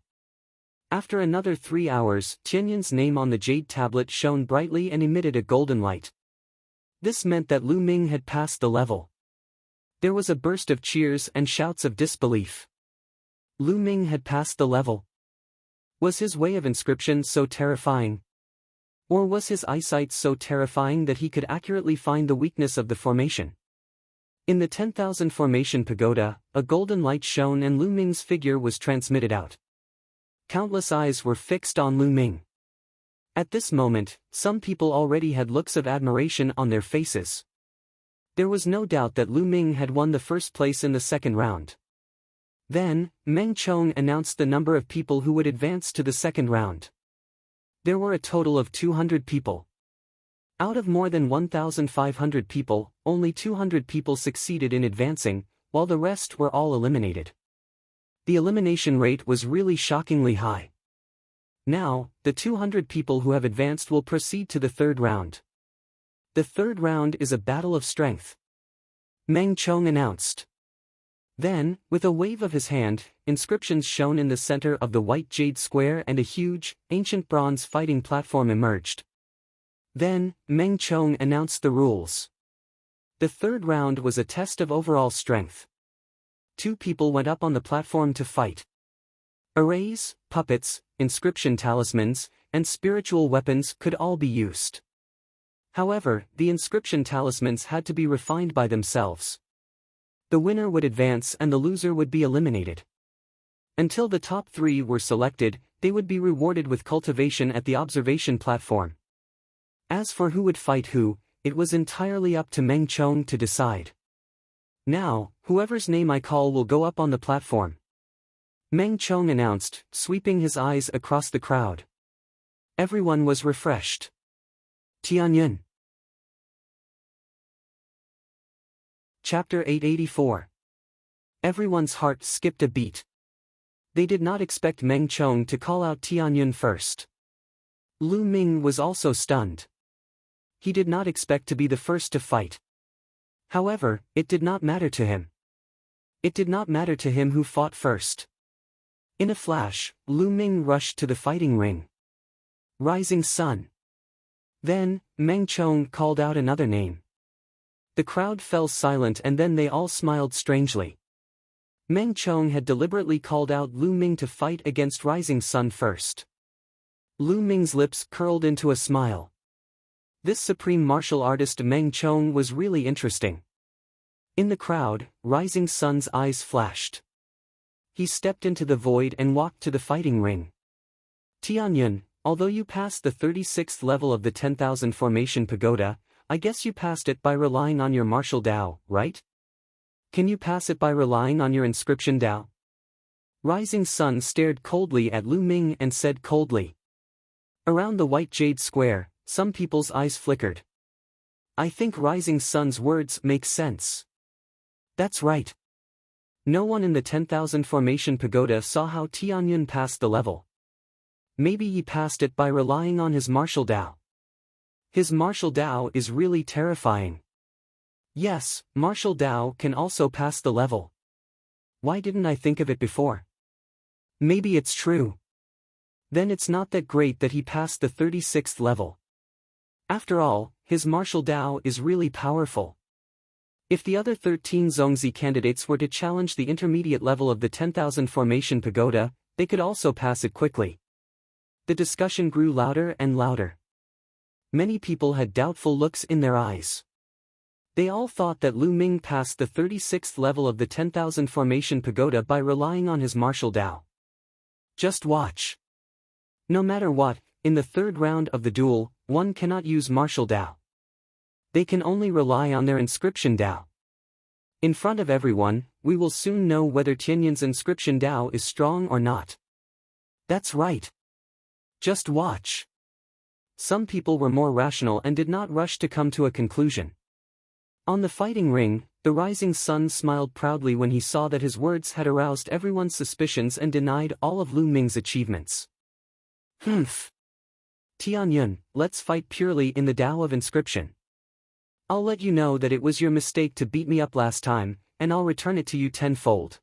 After another 3 hours, Tianyun's name on the jade tablet shone brightly and emitted a golden light. This meant that Lu Ming had passed the level. There was a burst of cheers and shouts of disbelief. Lu Ming had passed the level. Was his way of inscription so terrifying? Or was his eyesight so terrifying that he could accurately find the weakness of the formation? In the 10,000 formation pagoda, a golden light shone and Lu Ming's figure was transmitted out. Countless eyes were fixed on Lu Ming. At this moment, some people already had looks of admiration on their faces. There was no doubt that Lu Ming had won the first place in the second round. Then, Meng Chong announced the number of people who would advance to the second round. There were a total of 200 people. Out of more than 1,500 people, only 200 people succeeded in advancing, while the rest were all eliminated. The elimination rate was really shockingly high. Now, the 200 people who have advanced will proceed to the third round. The third round is a battle of strength, Meng Chong announced. Then, with a wave of his hand, inscriptions shone in the center of the white jade square and a huge, ancient bronze fighting platform emerged. Then, Meng Chong announced the rules. The third round was a test of overall strength. 2 people went up on the platform to fight. Arrays, puppets, inscription talismans, and spiritual weapons could all be used. However, the inscription talismans had to be refined by themselves. The winner would advance and the loser would be eliminated. Until the top 3 were selected, they would be rewarded with cultivation at the observation platform. As for who would fight who, it was entirely up to Meng Chong to decide. Now, whoever's name I call will go up on the platform, Meng Chong announced, sweeping his eyes across the crowd. Everyone was refreshed. Tianyun. Chapter 884. Everyone's heart skipped a beat. They did not expect Meng Chong to call out Tianyun first. Lu Ming was also stunned. He did not expect to be the first to fight. However, it did not matter to him. It did not matter to him who fought first. In a flash, Lu Ming rushed to the fighting ring. Rising Sun. Then, Meng Chong called out another name. The crowd fell silent and then they all smiled strangely. Meng Chong had deliberately called out Lu Ming to fight against Rising Sun first. Lu Ming's lips curled into a smile. This supreme martial artist Meng Chong was really interesting. In the crowd, Rising Sun's eyes flashed. He stepped into the void and walked to the fighting ring. Tianyun, although you passed the 36th level of the 10,000 formation pagoda, I guess you passed it by relying on your martial Dao, right? Can you pass it by relying on your inscription Dao? Rising Sun stared coldly at Lu Ming and said coldly. Around the white jade square, some people's eyes flickered. I think Rising Sun's words make sense. That's right. No one in the 10,000 formation pagoda saw how Tianyun passed the level. Maybe he passed it by relying on his martial Dao. His martial Dao is really terrifying. Yes, martial Dao can also pass the level. Why didn't I think of it before? Maybe it's true. Then it's not that great that he passed the 36th level. After all, his martial Dao is really powerful. If the other 13 Zongzi candidates were to challenge the intermediate level of the 10,000 formation pagoda, they could also pass it quickly. The discussion grew louder and louder. Many people had doubtful looks in their eyes. They all thought that Lu Ming passed the 36th level of the 10,000 formation pagoda by relying on his martial Dao. Just watch. No matter what, in the third round of the duel, one cannot use martial Dao. They can only rely on their inscription Dao. In front of everyone, we will soon know whether Tianyan's inscription Dao is strong or not. That's right. Just watch. Some people were more rational and did not rush to come to a conclusion. On the fighting ring, the rising sun smiled proudly when he saw that his words had aroused everyone's suspicions and denied all of Lu Ming's achievements. Humph. Tianyan, let's fight purely in the Dao of inscription. I'll let you know that it was your mistake to beat me up last time, and I'll return it to you tenfold.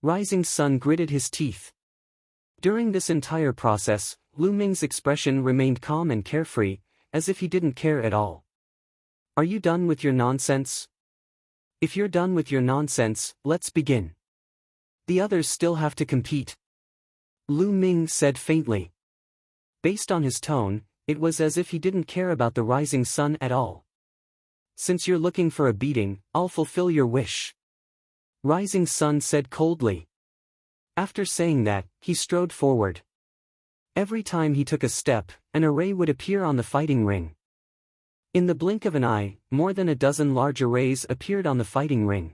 Rising Sun gritted his teeth. During this entire process, Lu Ming's expression remained calm and carefree, as if he didn't care at all. Are you done with your nonsense? If you're done with your nonsense, let's begin. The others still have to compete. Lu Ming said faintly. Based on his tone, it was as if he didn't care about the rising sun at all. Since you're looking for a beating, I'll fulfill your wish. Rising Sun said coldly. After saying that, he strode forward. Every time he took a step, an array would appear on the fighting ring. In the blink of an eye, more than a dozen large arrays appeared on the fighting ring.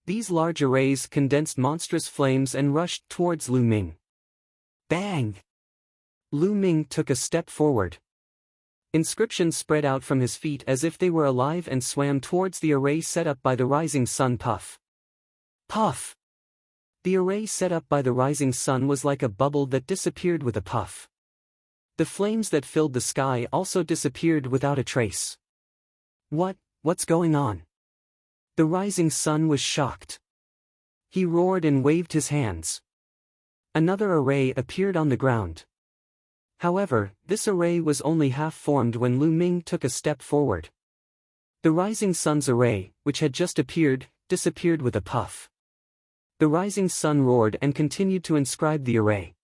These large arrays condensed monstrous flames and rushed towards Lu Ming. Bang! Lu Ming took a step forward. Inscriptions spread out from his feet as if they were alive and swam towards the array set up by the rising sun. Puff. Puff! The array set up by the rising sun was like a bubble that disappeared with a puff. The flames that filled the sky also disappeared without a trace. What's going on? The rising sun was shocked. He roared and waved his hands. Another array appeared on the ground. However, this array was only half formed when Lu Ming took a step forward. The rising sun's array, which had just appeared, disappeared with a puff. The rising sun roared and continued to inscribe the array.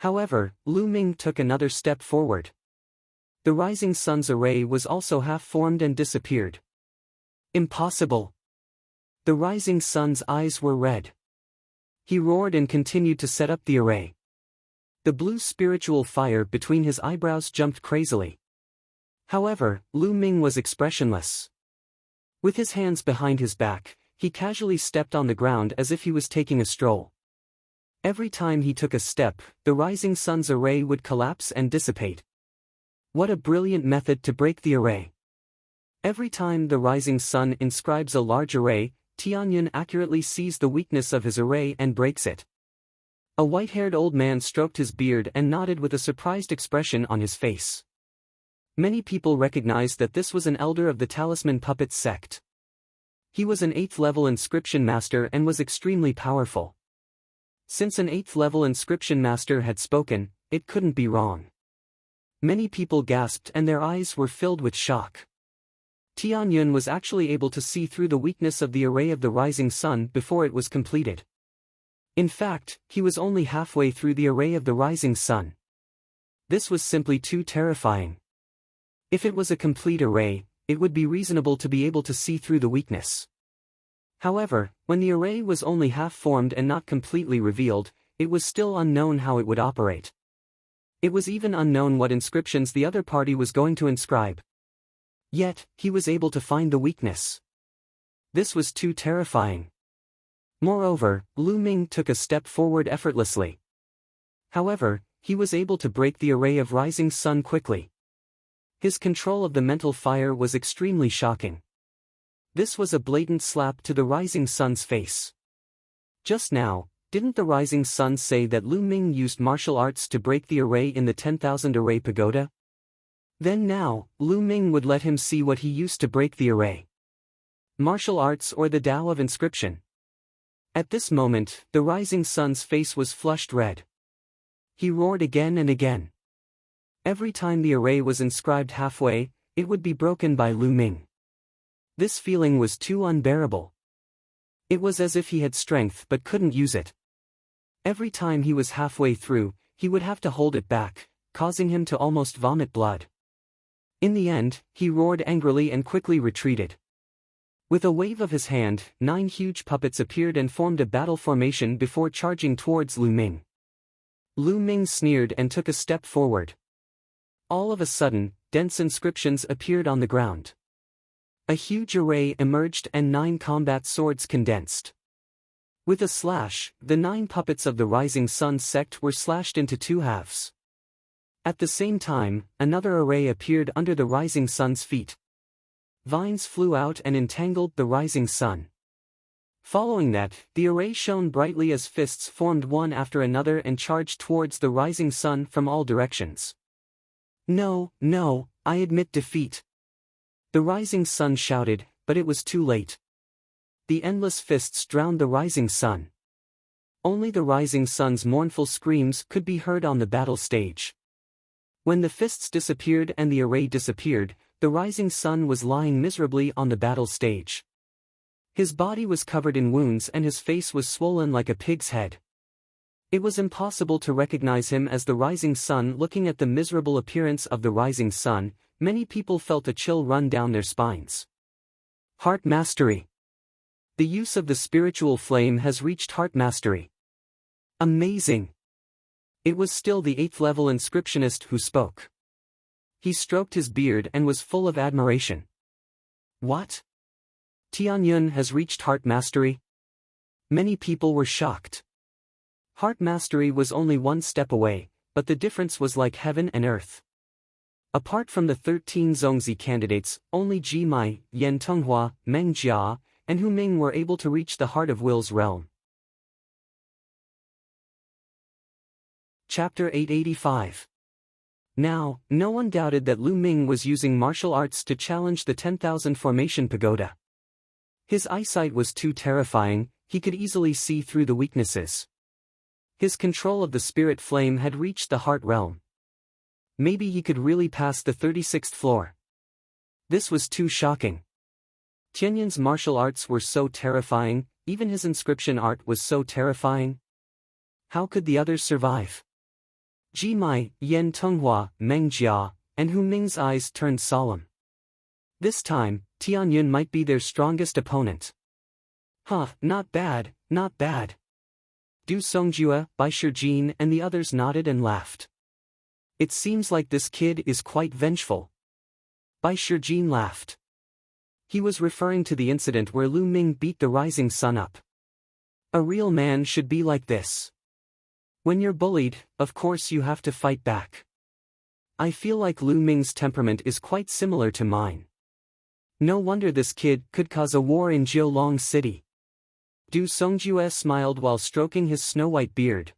However, Lu Ming took another step forward. The rising sun's array was also half-formed and disappeared. Impossible! The rising sun's eyes were red. He roared and continued to set up the array. The blue spiritual fire between his eyebrows jumped crazily. However, Lu Ming was expressionless. With his hands behind his back, he casually stepped on the ground as if he was taking a stroll. Every time he took a step, the rising sun's array would collapse and dissipate. What a brilliant method to break the array! Every time the rising sun inscribes a large array, Tianyan accurately sees the weakness of his array and breaks it. A white-haired old man stroked his beard and nodded with a surprised expression on his face. Many people recognized that this was an elder of the Talisman Puppet sect. He was an 8th-level inscription master and was extremely powerful. Since an 8th-level inscription master had spoken, it couldn't be wrong. Many people gasped and their eyes were filled with shock. Tianyan was actually able to see through the weakness of the array of the rising sun before it was completed. In fact, he was only halfway through the array of the rising sun. This was simply too terrifying. If it was a complete array, it would be reasonable to be able to see through the weakness. However, when the array was only half-formed and not completely revealed, it was still unknown how it would operate. It was even unknown what inscriptions the other party was going to inscribe. Yet, he was able to find the weakness. This was too terrifying. Moreover, Lu Ming took a step forward effortlessly. However, he was able to break the array of rising sun quickly. His control of the mental fire was extremely shocking. This was a blatant slap to the rising sun's face. Just now, didn't the rising sun say that Lu Ming used martial arts to break the array in the 10,000 array pagoda? Then now, Lu Ming would let him see what he used to break the array. Martial arts or the Tao of inscription. At this moment, the rising sun's face was flushed red. He roared again and again. Every time the array was inscribed halfway, it would be broken by Lu Ming. This feeling was too unbearable. It was as if he had strength but couldn't use it. Every time he was halfway through, he would have to hold it back, causing him to almost vomit blood. In the end, he roared angrily and quickly retreated. With a wave of his hand, 9 huge puppets appeared and formed a battle formation before charging towards Lu Ming. Lu Ming sneered and took a step forward. All of a sudden, dense inscriptions appeared on the ground. A huge array emerged and 9 combat swords condensed. With a slash, the 9 puppets of the Rising Sun sect were slashed into 2 halves. At the same time, another array appeared under the Rising Sun's feet. Vines flew out and entangled the Rising Sun. Following that, the array shone brightly as fists formed one after another and charged towards the Rising Sun from all directions. No, I admit defeat. The Rising Sun shouted, but it was too late. The endless fists drowned the Rising Sun. Only the Rising Sun's mournful screams could be heard on the battle stage. When the fists disappeared and the array disappeared, the Rising Sun was lying miserably on the battle stage. His body was covered in wounds and his face was swollen like a pig's head. It was impossible to recognize him as the Rising Sun. Looking at the miserable appearance of the Rising Sun, many people felt a chill run down their spines. Heart Mastery. The use of the spiritual flame has reached Heart Mastery. Amazing! It was still the 8th level inscriptionist who spoke. He stroked his beard and was full of admiration. What? Tianyun has reached Heart Mastery? Many people were shocked. Heart Mastery was only 1 step away, but the difference was like heaven and earth. Apart from the 13 Zongzi candidates, only Ji Mai, Yen Tenghua, Meng Jia, and Hu Ming were able to reach the Heart of Will's realm. Chapter 885. Now, no one doubted that Lu Ming was using martial arts to challenge the 10,000 formation pagoda. His eyesight was too terrifying, he could easily see through the weaknesses. His control of the spirit flame had reached the heart realm. Maybe he could really pass the 36th floor. This was too shocking. Tianyun's martial arts were so terrifying, even his inscription art was so terrifying. How could the others survive? Ji Mai, Yen Tenghua, Meng Jia, and Hu Ming's eyes turned solemn. This time, Tianyun might be their strongest opponent. Not bad, not bad. Du Songjue, Bai Shijin and the others nodded and laughed. It seems like this kid is quite vengeful. Bai Shijin laughed. He was referring to the incident where Lu Ming beat the Rising Sun up. A real man should be like this. When you're bullied, of course you have to fight back. I feel like Lu Ming's temperament is quite similar to mine. No wonder this kid could cause a war in Jiulong City. Du Songjue smiled while stroking his snow-white beard.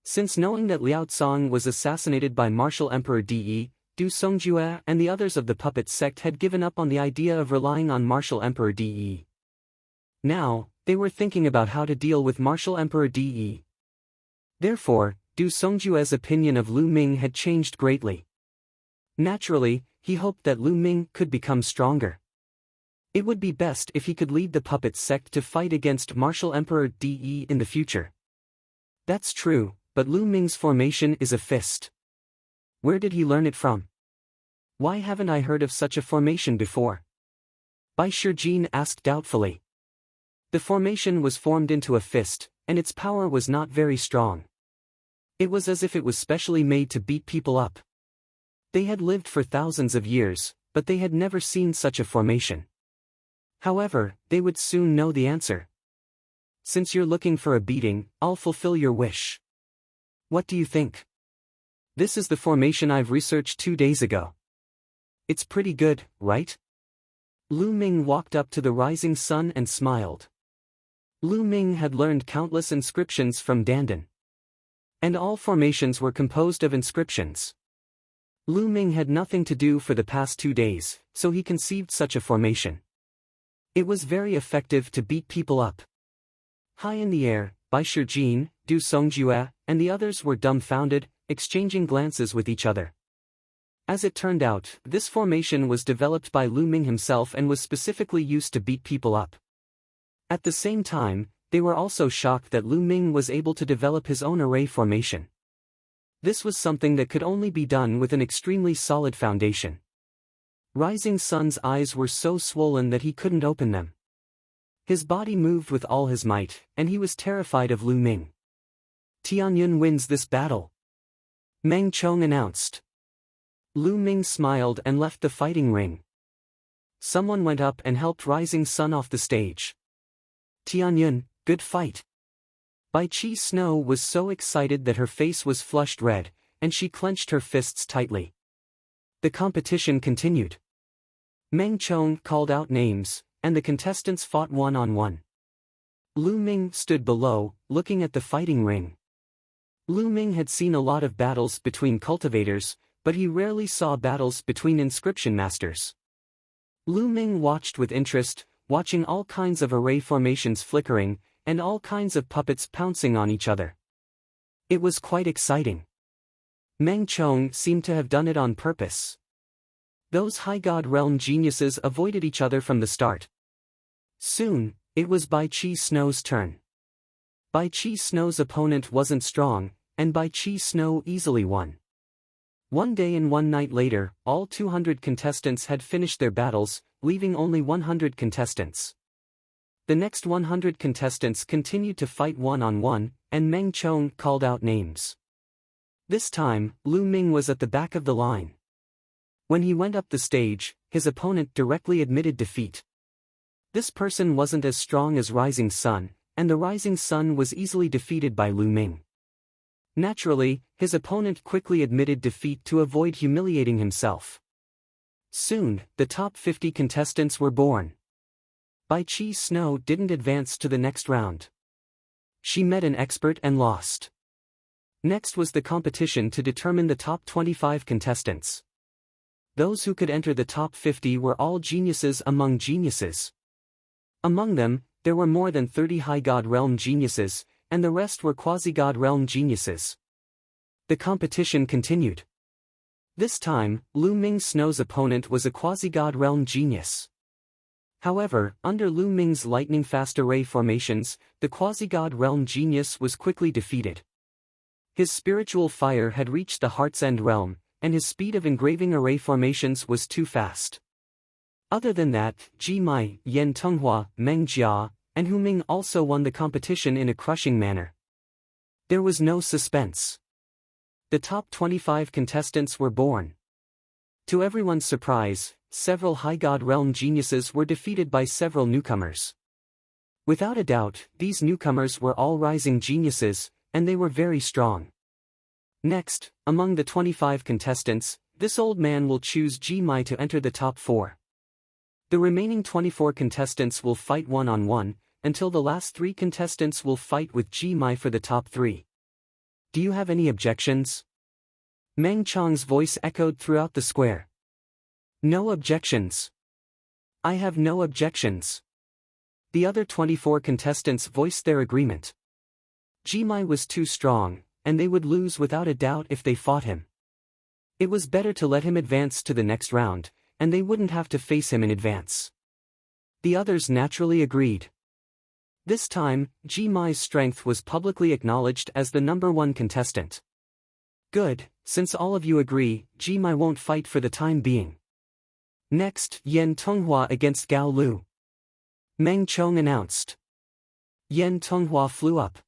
Since knowing that Liao Cong was assassinated by Martial Emperor De, Du Songjue and the others of the puppet sect had given up on the idea of relying on Martial Emperor De. Now, they were thinking about how to deal with Martial Emperor De. Therefore, Du Songjue's opinion of Lu Ming had changed greatly. Naturally, he hoped that Lu Ming could become stronger. It would be best if he could lead the puppet sect to fight against Martial Emperor De in the future. That's true, but Lu Ming's formation is a fist. Where did he learn it from? Why haven't I heard of such a formation before? Bai Shijin asked doubtfully. The formation was formed into a fist, and its power was not very strong. It was as if it was specially made to beat people up. They had lived for thousands of years, but they had never seen such a formation. However, they would soon know the answer. Since you're looking for a beating, I'll fulfill your wish. What do you think? This is the formation I've researched 2 days ago. It's pretty good, right? Lu Ming walked up to the Rising Sun and smiled. Lu Ming had learned countless inscriptions from Dandan. And all formations were composed of inscriptions. Lu Ming had nothing to do for the past 2 days, so he conceived such a formation. It was very effective to beat people up. High in the air, Bai Shijin, Du Songjue, and the others were dumbfounded, exchanging glances with each other. As it turned out, this formation was developed by Lu Ming himself and was specifically used to beat people up. At the same time, they were also shocked that Lu Ming was able to develop his own array formation. This was something that could only be done with an extremely solid foundation. Rising Sun's eyes were so swollen that he couldn't open them. His body moved with all his might, and he was terrified of Lu Ming. Tianyun wins this battle, Meng Chong announced. Lu Ming smiled and left the fighting ring. Someone went up and helped Rising Sun off the stage. Tianyun, good fight. Bai Chi Snow was so excited that her face was flushed red, and she clenched her fists tightly. The competition continued. Meng Chong called out names, and the contestants fought one-on-one. Lu Ming stood below, looking at the fighting ring. Lu Ming had seen a lot of battles between cultivators, but he rarely saw battles between inscription masters. Lu Ming watched with interest, watching all kinds of array formations flickering, and all kinds of puppets pouncing on each other. It was quite exciting. Meng Chong seemed to have done it on purpose. Those High God Realm geniuses avoided each other from the start. Soon, it was Bai Chi Snow's turn. Bai Chi Snow's opponent wasn't strong, and Bai Chi Snow easily won. One day and one night later, all 200 contestants had finished their battles, leaving only 100 contestants. The next 100 contestants continued to fight one-on-one, and Meng Chong called out names. This time, Lu Ming was at the back of the line. When he went up the stage, his opponent directly admitted defeat. This person wasn't as strong as Rising Sun, and the Rising Sun was easily defeated by Lu Ming. Naturally, his opponent quickly admitted defeat to avoid humiliating himself. Soon, the top 50 contestants were born. Bai Chi Snow didn't advance to the next round. She met an expert and lost. Next was the competition to determine the top 25 contestants. Those who could enter the top 50 were all geniuses among geniuses. Among them, there were more than 30 High God Realm geniuses, and the rest were Quasi-God Realm geniuses. The competition continued. This time, Lu Ming Snow's opponent was a Quasi-God Realm genius. However, under Lu Ming's lightning-fast array formations, the Quasi-God Realm genius was quickly defeated. His spiritual fire had reached the Heart's End realm, and his speed of engraving array formations was too fast. Other than that, Ji Mai, Yen Tenghua, Meng Jia, and Hu Ming also won the competition in a crushing manner. There was no suspense. The top 25 contestants were born. To everyone's surprise, several High God Realm geniuses were defeated by several newcomers. Without a doubt, these newcomers were all rising geniuses, and they were very strong. Next, among the 25 contestants, this old man will choose Ji Mai to enter the top 4. The remaining 24 contestants will fight one-on-one, until the last 3 contestants will fight with Ji Mai for the top 3. Do you have any objections? Meng Chong's voice echoed throughout the square. No objections. I have no objections. The other 24 contestants voiced their agreement. Ji Mai was too strong, and they would lose without a doubt if they fought him. It was better to let him advance to the next round, and they wouldn't have to face him in advance. The others naturally agreed. This time, Ji Mai's strength was publicly acknowledged as the #1 contestant. Good, since all of you agree, Ji Mai won't fight for the time being. Next, Yen Tenghua against Gao Lu. Meng Chong announced. Yen Tenghua flew up.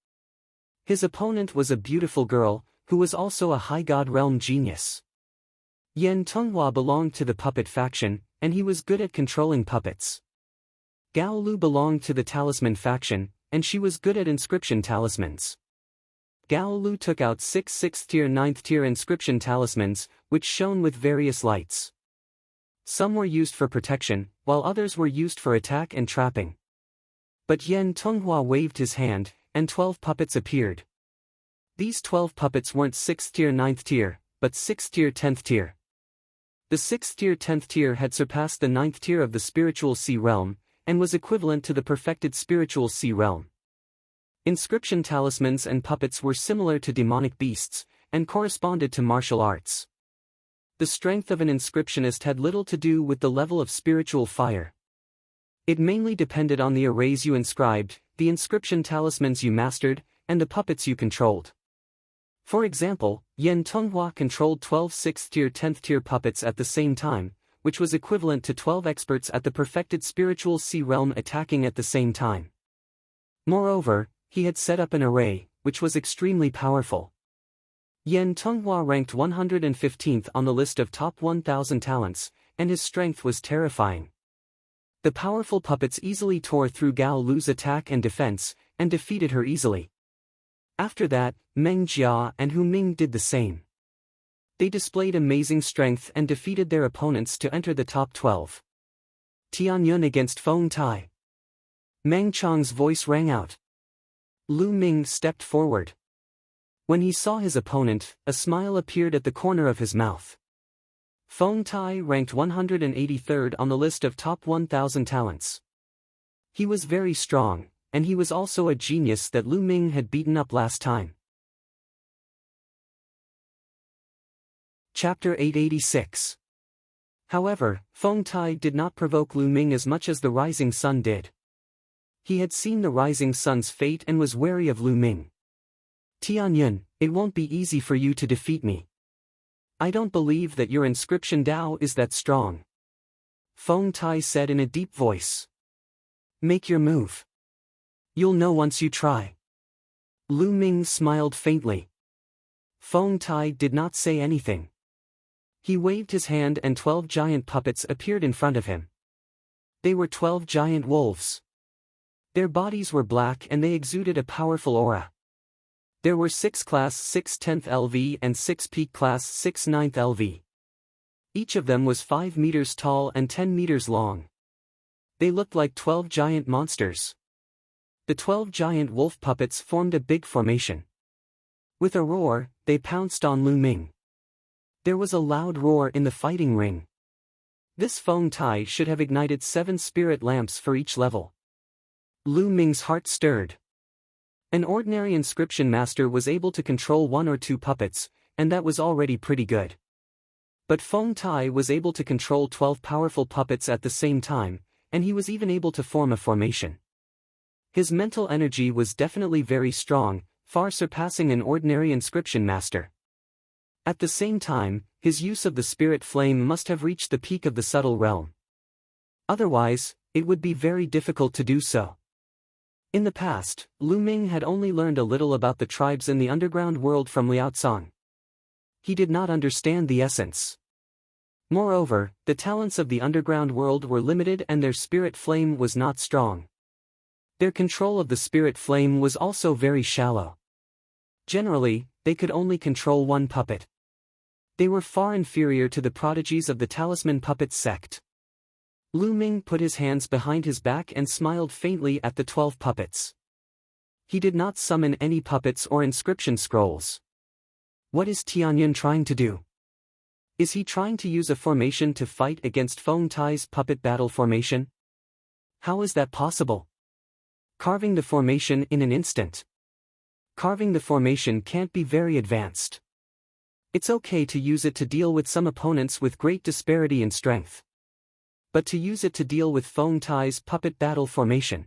His opponent was a beautiful girl, who was also a High God Realm genius. Yen Tenghua belonged to the puppet faction, and he was good at controlling puppets. Gao Lu belonged to the talisman faction, and she was good at inscription talismans. Gao Lu took out 6 6th-tier 9th-tier inscription talismans, which shone with various lights. Some were used for protection, while others were used for attack and trapping. But Yen Tenghua waved his hand, and 12 puppets appeared. These 12 puppets weren't 6th-tier 9th-tier, but 6th-tier 10th-tier. The 6th-tier 10th-tier had surpassed the 9th-tier of the spiritual sea realm, and was equivalent to the perfected spiritual sea realm. Inscription talismans and puppets were similar to demonic beasts, and corresponded to martial arts. The strength of an inscriptionist had little to do with the level of spiritual fire. It mainly depended on the arrays you inscribed, the inscription talismans you mastered, and the puppets you controlled. For example, Yen Tenghua controlled 12 6th-tier 10th-tier puppets at the same time, which was equivalent to 12 experts at the perfected spiritual sea realm attacking at the same time. Moreover, he had set up an array, which was extremely powerful. Yen Tenghua ranked 115th on the list of top 1,000 talents, and his strength was terrifying. The powerful puppets easily tore through Gao Lu's attack and defense, and defeated her easily. After that, Meng Jia and Hu Ming did the same. They displayed amazing strength and defeated their opponents to enter the top 12. Tianyun against Feng Tai. Meng Chang's voice rang out. Lu Ming stepped forward. When he saw his opponent, a smile appeared at the corner of his mouth. Feng Tai ranked 183rd on the list of top 1,000 talents. He was very strong, and he was also a genius that Lu Ming had beaten up last time. Chapter 886. However, Feng Tai did not provoke Lu Ming as much as the rising sun did. He had seen the rising sun's fate and was wary of Lu Ming. Tianyun, it won't be easy for you to defeat me. I don't believe that your inscription Dao is that strong. Feng Tai said in a deep voice. Make your move. You'll know once you try. Lu Ming smiled faintly. Feng Tai did not say anything. He waved his hand and 12 giant puppets appeared in front of him. They were 12 giant wolves. Their bodies were black and they exuded a powerful aura. There were 6 class 6 10th LV and 6 peak class 6 9th LV. Each of them was 5 meters tall and 10 meters long. They looked like 12 giant monsters. The 12 giant wolf puppets formed a big formation. With a roar, they pounced on Lu Ming. There was a loud roar in the fighting ring. This Feng Tai should have ignited 7 spirit lamps for each level. Lu Ming's heart stirred. An ordinary inscription master was able to control 1 or 2 puppets, and that was already pretty good. But Feng Tai was able to control 12 powerful puppets at the same time, and he was even able to form a formation. His mental energy was definitely very strong, far surpassing an ordinary inscription master. At the same time, his use of the spirit flame must have reached the peak of the subtle realm. Otherwise, it would be very difficult to do so. In the past, Lu Ming had only learned a little about the tribes in the underground world from Liao Cong. He did not understand the essence. Moreover, the talents of the underground world were limited and their spirit flame was not strong. Their control of the spirit flame was also very shallow. Generally, they could only control 1 puppet. They were far inferior to the prodigies of the talisman puppet sect. Lu Ming put his hands behind his back and smiled faintly at the 12 puppets. He did not summon any puppets or inscription scrolls. What is Tianyun trying to do? Is he trying to use a formation to fight against Feng Tai's puppet battle formation? How is that possible? Carving the formation in an instant. Carving the formation can't be very advanced. It's okay to use it to deal with some opponents with great disparity in strength. But to use it to deal with Feng Tai's puppet battle formation.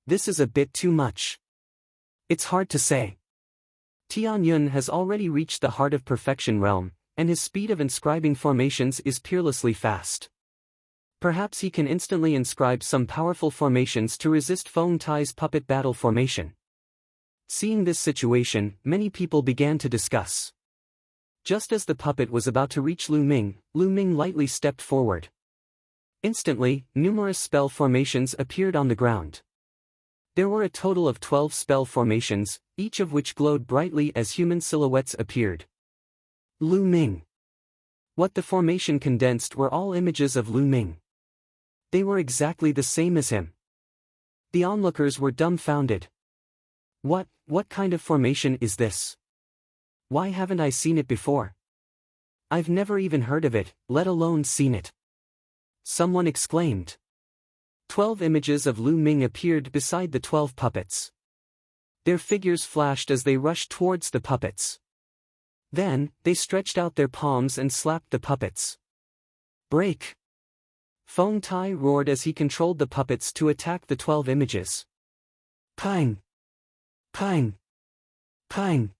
This is a bit too much. It's hard to say. Tianyun has already reached the heart of perfection realm, and his speed of inscribing formations is peerlessly fast. Perhaps he can instantly inscribe some powerful formations to resist Feng Tai's puppet battle formation. Seeing this situation, many people began to discuss. Just as the puppet was about to reach Lu Ming lightly stepped forward. Instantly, numerous spell formations appeared on the ground. There were a total of 12 spell formations, each of which glowed brightly as human silhouettes appeared. Lu Ming. What the formation condensed were all images of Lu Ming. They were exactly the same as him. The onlookers were dumbfounded. What kind of formation is this? Why haven't I seen it before? I've never even heard of it, let alone seen it. Someone exclaimed. 12 images of Lu Ming appeared beside the 12 puppets. Their figures flashed as they rushed towards the puppets. Then, they stretched out their palms and slapped the puppets. Break! Feng Tai roared as he controlled the puppets to attack the 12 images. Pang! Pang! Pang!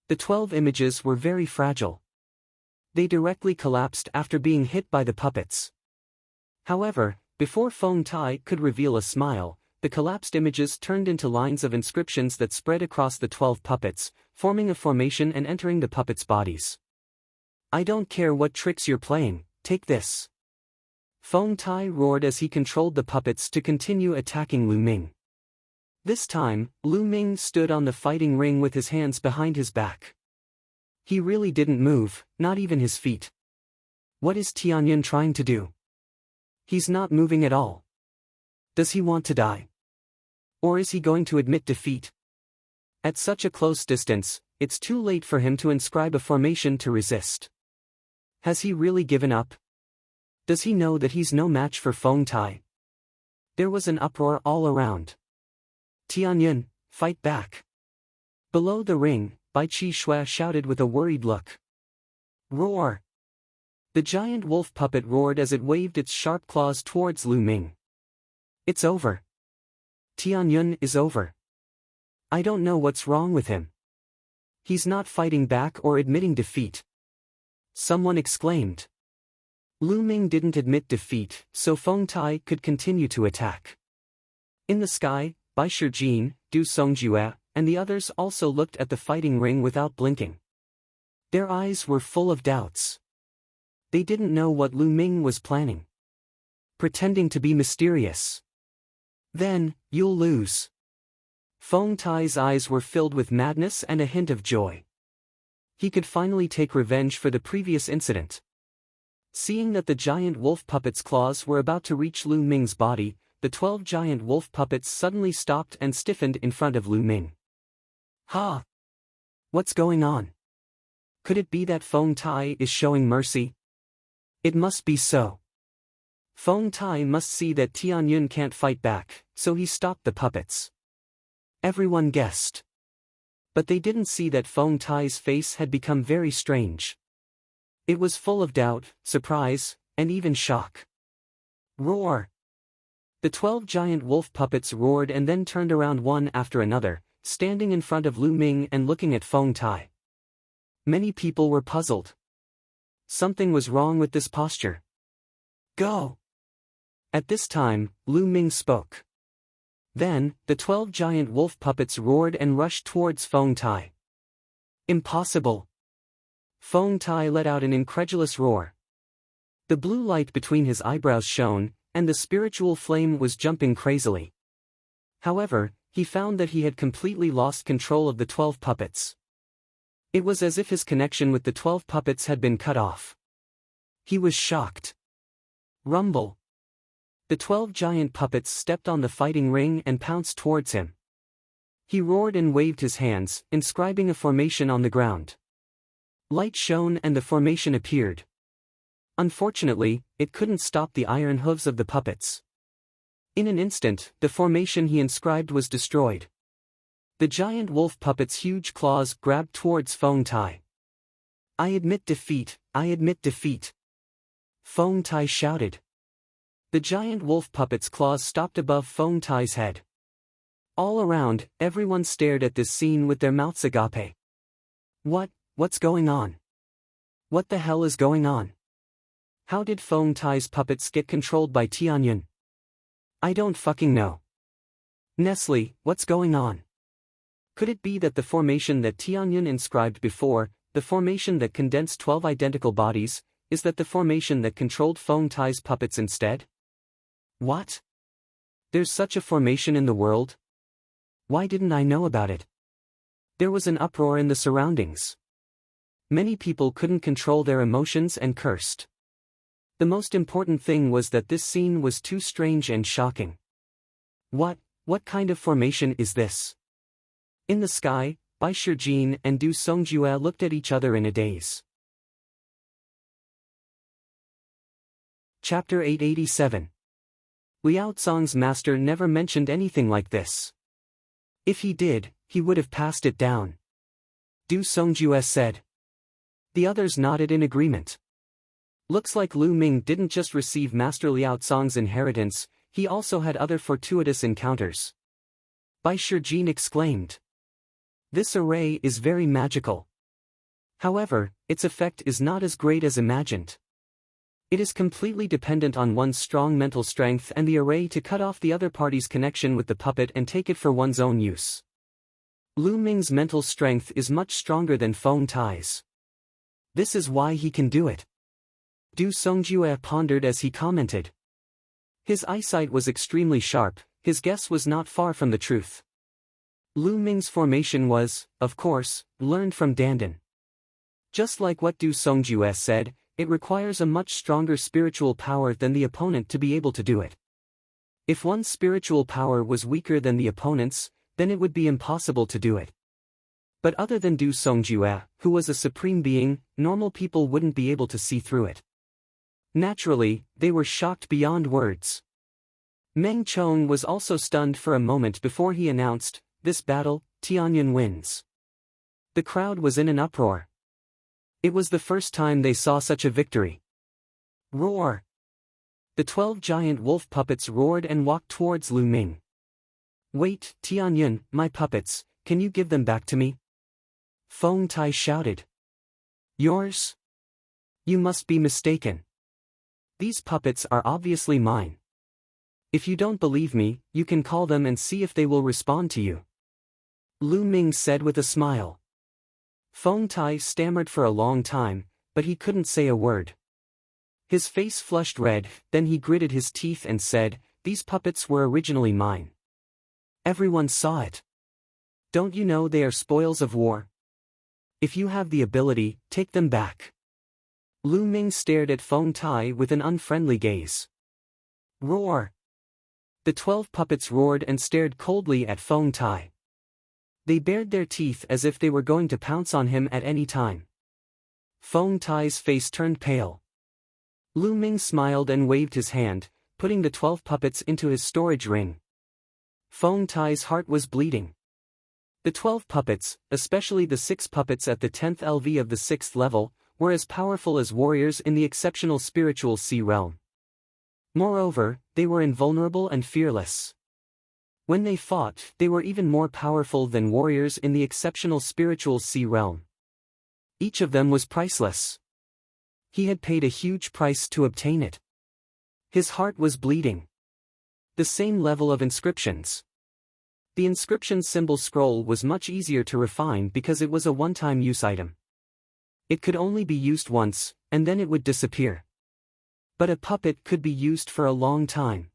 The 12 images were very fragile. They directly collapsed after being hit by the puppets. However, before Feng Tai could reveal a smile, the collapsed images turned into lines of inscriptions that spread across the 12 puppets, forming a formation and entering the puppets' bodies. I don't care what tricks you're playing, take this. Feng Tai roared as he controlled the puppets to continue attacking Lu Ming. This time, Lu Ming stood on the fighting ring with his hands behind his back. He really didn't move, not even his feet. What is Tianyun trying to do? He's not moving at all. Does he want to die? Or is he going to admit defeat? At such a close distance, it's too late for him to inscribe a formation to resist. Has he really given up? Does he know that he's no match for Feng Tai? There was an uproar all around. Tianyun, fight back. Below the ring, Bai Chi Shui shouted with a worried look. Roar! The giant wolf puppet roared as it waved its sharp claws towards Lu Ming. It's over. Tianyun is over. I don't know what's wrong with him. He's not fighting back or admitting defeat. Someone exclaimed. Lu Ming didn't admit defeat, so Feng Tai could continue to attack. In the sky, Bai Shijin, Du Songjue, and the others also looked at the fighting ring without blinking. Their eyes were full of doubts. They didn't know what Lu Ming was planning. Pretending to be mysterious. Then, you'll lose. Feng Tai's eyes were filled with madness and a hint of joy. He could finally take revenge for the previous incident. Seeing that the giant wolf puppet's claws were about to reach Lu Ming's body, the 12 giant wolf puppets suddenly stopped and stiffened in front of Lu Ming. Ha! What's going on? Could it be that Feng Tai is showing mercy? It must be so. Feng Tai must see that Tianyun can't fight back, so he stopped the puppets. Everyone guessed. But they didn't see that Feng Tai's face had become very strange. It was full of doubt, surprise, and even shock. Roar! The 12 giant wolf puppets roared and then turned around one after another, standing in front of Lu Ming and looking at Feng Tai. Many people were puzzled. Something was wrong with this posture. Go! At this time, Lu Ming spoke. Then, the 12 giant wolf puppets roared and rushed towards Feng Tai. Impossible! Feng Tai let out an incredulous roar. The blue light between his eyebrows shone, and the spiritual flame was jumping crazily. However, he found that he had completely lost control of the 12 puppets. It was as if his connection with the 12 puppets had been cut off. He was shocked. Rumble! The 12 giant puppets stepped on the fighting ring and pounced towards him. He roared and waved his hands, inscribing a formation on the ground. Light shone and the formation appeared. Unfortunately, it couldn't stop the iron hooves of the puppets. In an instant, the formation he inscribed was destroyed. The giant wolf puppet's huge claws grabbed towards Feng Tai. I admit defeat, I admit defeat. Feng Tai shouted. The giant wolf puppet's claws stopped above Feng Tai's head. All around, everyone stared at this scene with their mouths agape. What's going on? What the hell is going on? How did Feng Tai's puppets get controlled by Tianyun? I don't fucking know. Nestle, what's going on? Could it be that the formation that Tianyun inscribed before, the formation that condensed 12 identical bodies, is that the formation that controlled Feng Tai's puppets instead? What? There's such a formation in the world? Why didn't I know about it? There was an uproar in the surroundings. Many people couldn't control their emotions and cursed. The most important thing was that this scene was too strange and shocking. What kind of formation is this? In the sky, Bai Shijin and Du Songjue looked at each other in a daze. Chapter 887. Liao Zong's master never mentioned anything like this. If he did, he would have passed it down. Du Songjue said. The others nodded in agreement. Looks like Lu Ming didn't just receive Master Liao Zong's inheritance, he also had other fortuitous encounters. Bai Shijin exclaimed. This array is very magical. However, its effect is not as great as imagined. It is completely dependent on one's strong mental strength and the array to cut off the other party's connection with the puppet and take it for one's own use. Lu Ming's mental strength is much stronger than Feng Tai's. This is why he can do it. Du Songjue pondered as he commented. His eyesight was extremely sharp, his guess was not far from the truth. Lu Ming's formation was, of course, learned from Dandan. Just like what Du Songjue said, it requires a much stronger spiritual power than the opponent to be able to do it. If one's spiritual power was weaker than the opponent's, then it would be impossible to do it. But other than Du Songjue, who was a supreme being, normal people wouldn't be able to see through it. Naturally, they were shocked beyond words. Meng Chong was also stunned for a moment before he announced, "This battle, Tianyan wins." The crowd was in an uproar. It was the first time they saw such a victory. Roar! The 12 giant wolf puppets roared and walked towards Lu Ming. "Wait, Tianyan, my puppets, can you give them back to me?" Feng Tai shouted. "Yours? You must be mistaken. These puppets are obviously mine. If you don't believe me, you can call them and see if they will respond to you," Lu Ming said with a smile. Feng Tai stammered for a long time, but he couldn't say a word. His face flushed red, then he gritted his teeth and said, "These puppets were originally mine. Everyone saw it. Don't you know they are spoils of war? If you have the ability, take them back." Lu Ming stared at Feng Tai with an unfriendly gaze. Roar! The 12 puppets roared and stared coldly at Feng Tai. They bared their teeth as if they were going to pounce on him at any time. Feng Tai's face turned pale. Lu Ming smiled and waved his hand, putting the 12 puppets into his storage ring. Feng Tai's heart was bleeding. The 12 puppets, especially the 6 puppets at the 10th LV of the 6th level, were as powerful as warriors in the exceptional spiritual sea realm. Moreover, they were invulnerable and fearless. When they fought, they were even more powerful than warriors in the exceptional spiritual sea realm. Each of them was priceless. He had paid a huge price to obtain it. His heart was bleeding. The same level of inscriptions. The inscription symbol scroll was much easier to refine because it was a one-time use item. It could only be used once, and then it would disappear. But a puppet could be used for a long time.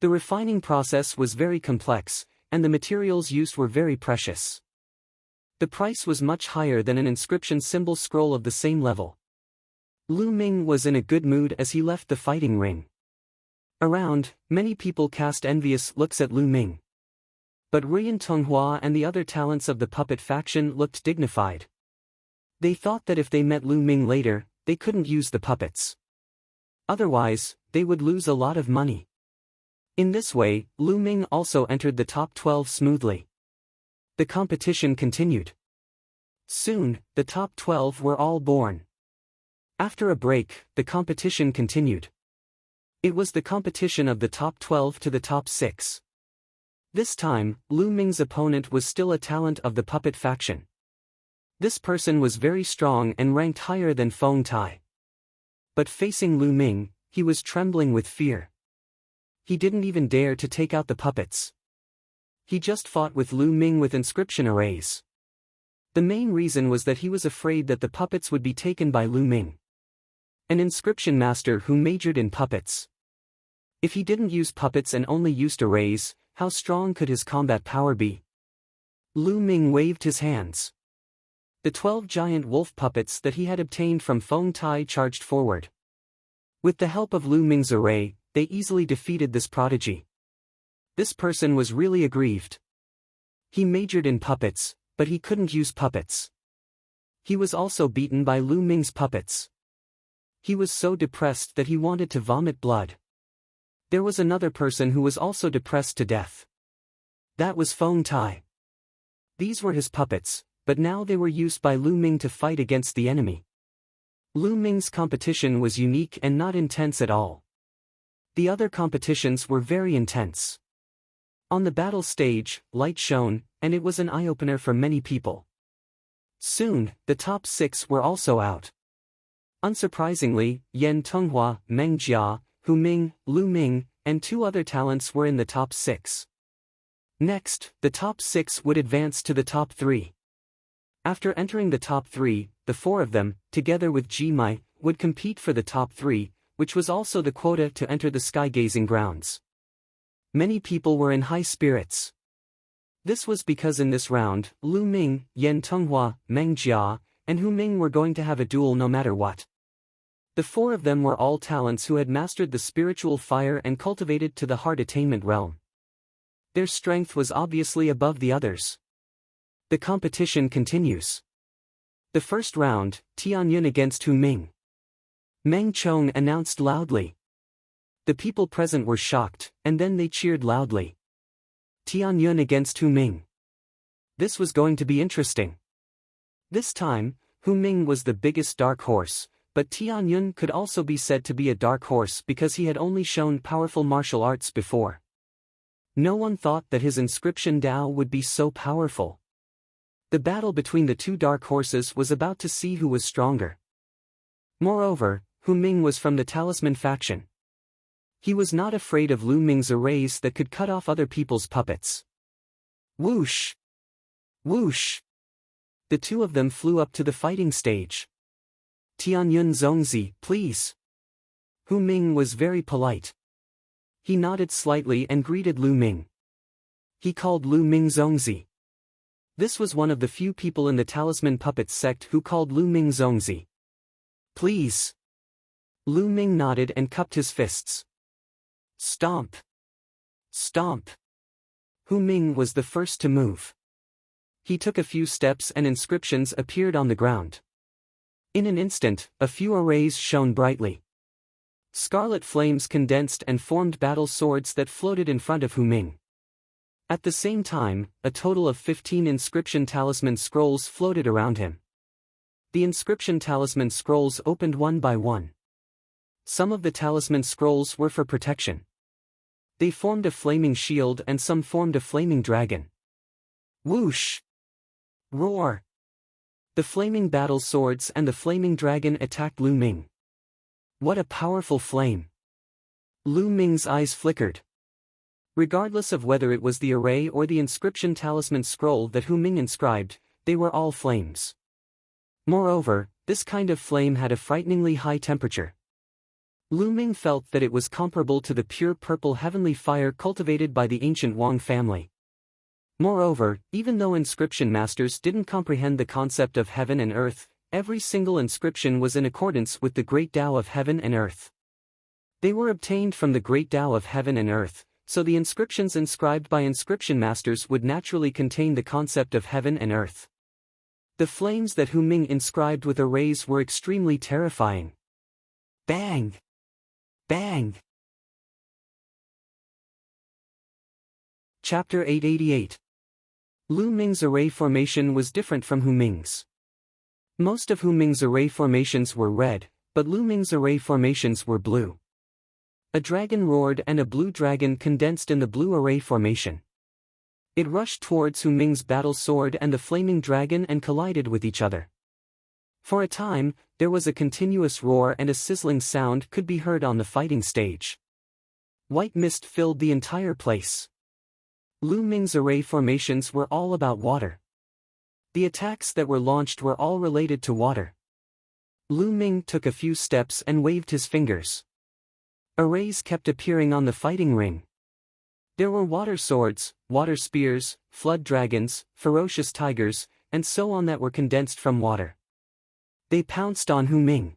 The refining process was very complex, and the materials used were very precious. The price was much higher than an inscription symbol scroll of the same level. Lu Ming was in a good mood as he left the fighting ring. Around, many people cast envious looks at Lu Ming. But Ruyan Tonghua and the other talents of the puppet faction looked dignified. They thought that if they met Lu Ming later, they couldn't use the puppets. Otherwise, they would lose a lot of money. In this way, Lu Ming also entered the top 12 smoothly. The competition continued. Soon, the top 12 were all born. After a break, the competition continued. It was the competition of the top 12 to the top 6. This time, Lu Ming's opponent was still a talent of the puppet faction. This person was very strong and ranked higher than Feng Tai. But facing Lu Ming, he was trembling with fear. He didn't even dare to take out the puppets. He just fought with Lu Ming with inscription arrays. The main reason was that he was afraid that the puppets would be taken by Lu Ming, an inscription master who majored in puppets. If he didn't use puppets and only used arrays, how strong could his combat power be? Lu Ming waved his hands. The 12 giant wolf puppets that he had obtained from Feng Tai charged forward. With the help of Lu Ming's array, they easily defeated this prodigy. This person was really aggrieved. He majored in puppets, but he couldn't use puppets. He was also beaten by Lu Ming's puppets. He was so depressed that he wanted to vomit blood. There was another person who was also depressed to death. That was Feng Tai. These were his puppets, but now they were used by Lu Ming to fight against the enemy. Lu Ming's competition was unique and not intense at all. The other competitions were very intense. On the battle stage, light shone, and it was an eye-opener for many people. Soon, the top 6 were also out. Unsurprisingly, Yan Tonghua, Meng Jia, Hu Ming, Lu Ming, and 2 other talents were in the top 6. Next, the top 6 would advance to the top 3. After entering the top 3, the 4 of them, together with Ji Mai, would compete for the top 3, which was also the quota to enter the sky-gazing grounds. Many people were in high spirits. This was because in this round, Lu Ming, Yan Tenghua, Meng Jia, and Hu Ming were going to have a duel no matter what. The 4 of them were all talents who had mastered the spiritual fire and cultivated to the heart attainment realm. Their strength was obviously above the others. The competition continues. The first round, Tianyun against Hu Ming. Meng Chong announced loudly. The people present were shocked, and then they cheered loudly. Tianyun against Hu Ming. This was going to be interesting. This time, Hu Ming was the biggest dark horse, but Tianyun could also be said to be a dark horse because he had only shown powerful martial arts before. No one thought that his inscription Dao would be so powerful. The battle between the 2 dark horses was about to see who was stronger. Moreover, Hu Ming was from the Talisman faction. He was not afraid of Lu Ming's arrays that could cut off other people's puppets. Whoosh! Whoosh! The 2 of them flew up to the fighting stage. Tianyun Zongzi, please. Hu Ming was very polite. He nodded slightly and greeted Lu Ming. He called Lu Ming Zongzi. This was one of the few people in the Talisman Puppets sect who called Lu Ming Zongzi. Please. Lu Ming nodded and cupped his fists. Stomp. Stomp. Hu Ming was the first to move. He took a few steps and inscriptions appeared on the ground. In an instant, a few arrays shone brightly. Scarlet flames condensed and formed battle swords that floated in front of Hu Ming. At the same time, a total of 15 inscription talisman scrolls floated around him. The inscription talisman scrolls opened one by one. Some of the talisman scrolls were for protection. They formed a flaming shield and some formed a flaming dragon. Whoosh! Roar! The flaming battle swords and the flaming dragon attacked Lu Ming. What a powerful flame! Lu Ming's eyes flickered. Regardless of whether it was the array or the inscription talisman scroll that Hu Ming inscribed, they were all flames. Moreover, this kind of flame had a frighteningly high temperature. Lu Ming felt that it was comparable to the pure purple heavenly fire cultivated by the ancient Wang family. Moreover, even though inscription masters didn't comprehend the concept of heaven and earth, every single inscription was in accordance with the great Tao of heaven and earth. They were obtained from the great Tao of heaven and earth, so the inscriptions inscribed by inscription masters would naturally contain the concept of heaven and earth. The flames that Hu Ming inscribed with arrays were extremely terrifying. Bang! Bang! Chapter 888. Lu Ming's array formation was different from Hu Ming's. Most of Hu Ming's array formations were red, but Lu Ming's array formations were blue. A dragon roared and a blue dragon condensed in the blue array formation. It rushed towards Hu Ming's battle sword and the flaming dragon and collided with each other. For a time, there was a continuous roar and a sizzling sound could be heard on the fighting stage. White mist filled the entire place. Lu Ming's array formations were all about water. The attacks that were launched were all related to water. Lu Ming took a few steps and waved his fingers. Arrays kept appearing on the fighting ring. There were water swords, water spears, flood dragons, ferocious tigers, and so on that were condensed from water. They pounced on Hu Ming.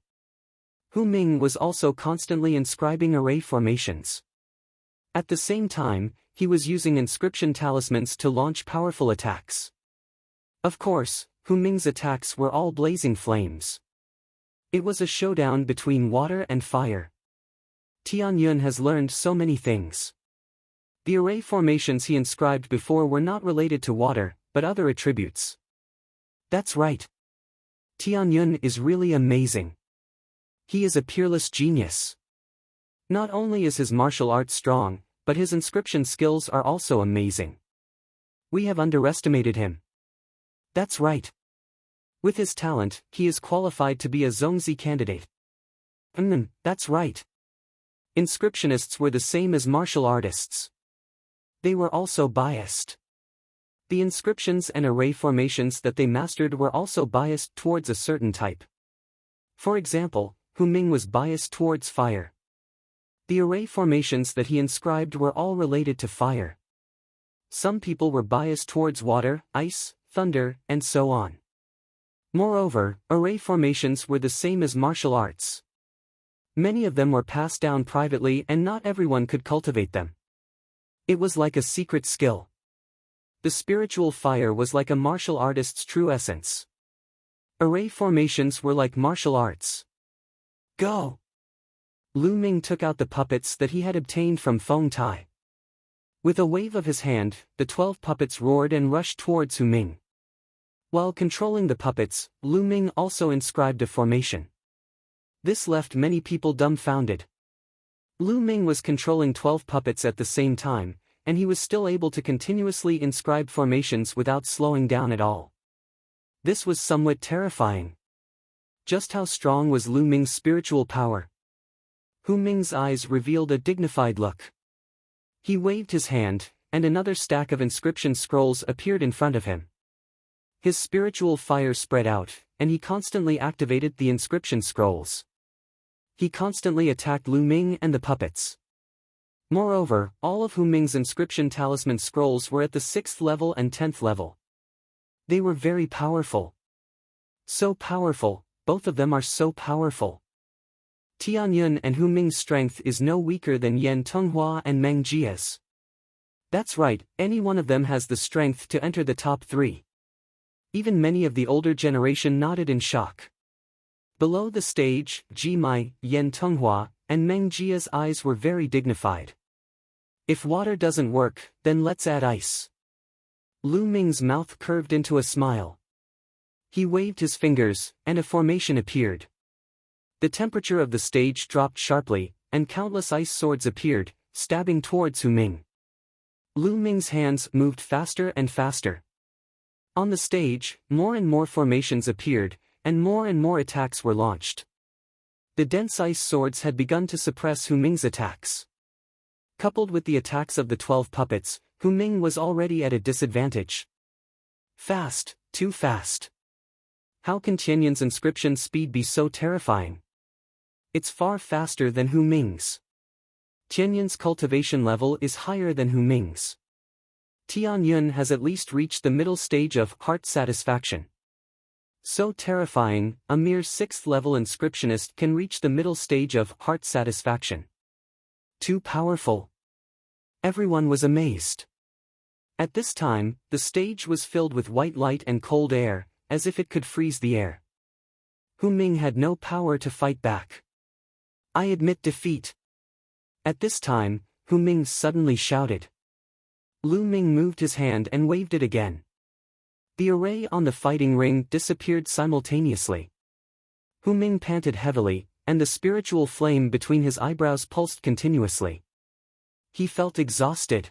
Hu Ming was also constantly inscribing array formations. At the same time, he was using inscription talismans to launch powerful attacks. Of course, Hu Ming's attacks were all blazing flames. It was a showdown between water and fire. Tianyun has learned so many things. The array formations he inscribed before were not related to water, but other attributes. That's right. Tianyun is really amazing. He is a peerless genius. Not only is his martial arts strong, but his inscription skills are also amazing. We have underestimated him. That's right. With his talent, he is qualified to be a Zongzi candidate. That's right. Inscriptionists were the same as martial artists. They were also biased. The inscriptions and array formations that they mastered were also biased towards a certain type. For example, Hu Ming was biased towards fire. The array formations that he inscribed were all related to fire. Some people were biased towards water, ice, thunder, and so on. Moreover, array formations were the same as martial arts. Many of them were passed down privately and not everyone could cultivate them. It was like a secret skill. The spiritual fire was like a martial artist's true essence. Array formations were like martial arts. Go! Lu Ming took out the puppets that he had obtained from Feng Tai. With a wave of his hand, the 12 puppets roared and rushed towards Hu Ming. While controlling the puppets, Lu Ming also inscribed a formation. This left many people dumbfounded. Lu Ming was controlling 12 puppets at the same time, and he was still able to continuously inscribe formations without slowing down at all. This was somewhat terrifying. Just how strong was Lu Ming's spiritual power? Hu Ming's eyes revealed a dignified look. He waved his hand, and another stack of inscription scrolls appeared in front of him. His spiritual fire spread out, and he constantly activated the inscription scrolls. He constantly attacked Lu Ming and the puppets. Moreover, all of Hu Ming's inscription talisman scrolls were at the 6th level and 10th level. They were very powerful. So powerful, both of them are so powerful. Tianyun and Hu Ming's strength is no weaker than Yan Tenghua and Meng Jia's. That's right, any one of them has the strength to enter the top 3. Even many of the older generation nodded in shock. Below the stage, Ji Mai, Yan Tenghua, and Meng Jia's eyes were very dignified. If water doesn't work, then let's add ice. Lu Ming's mouth curved into a smile. He waved his fingers, and a formation appeared. The temperature of the stage dropped sharply, and countless ice swords appeared, stabbing towards Hu Ming. Lu Ming's hands moved faster and faster. On the stage, more and more formations appeared, and more attacks were launched. The dense ice swords had begun to suppress Hu Ming's attacks. Coupled with the attacks of the 12 puppets, Hu Ming was already at a disadvantage. Fast, too fast. How can Tianyun's inscription speed be so terrifying? It's far faster than Hu Ming's. Tianyun's cultivation level is higher than Hu Ming's. Tianyun has at least reached the middle stage of heart satisfaction. So terrifying, a mere 6th level inscriptionist can reach the middle stage of heart satisfaction. Too powerful. Everyone was amazed. At this time, the stage was filled with white light and cold air, as if it could freeze the air. Hu Ming had no power to fight back. I admit defeat. At this time, Hu Ming suddenly shouted. Lu Ming moved his hand and waved it again. The array on the fighting ring disappeared simultaneously. Hu Ming panted heavily, and the spiritual flame between his eyebrows pulsed continuously. He felt exhausted.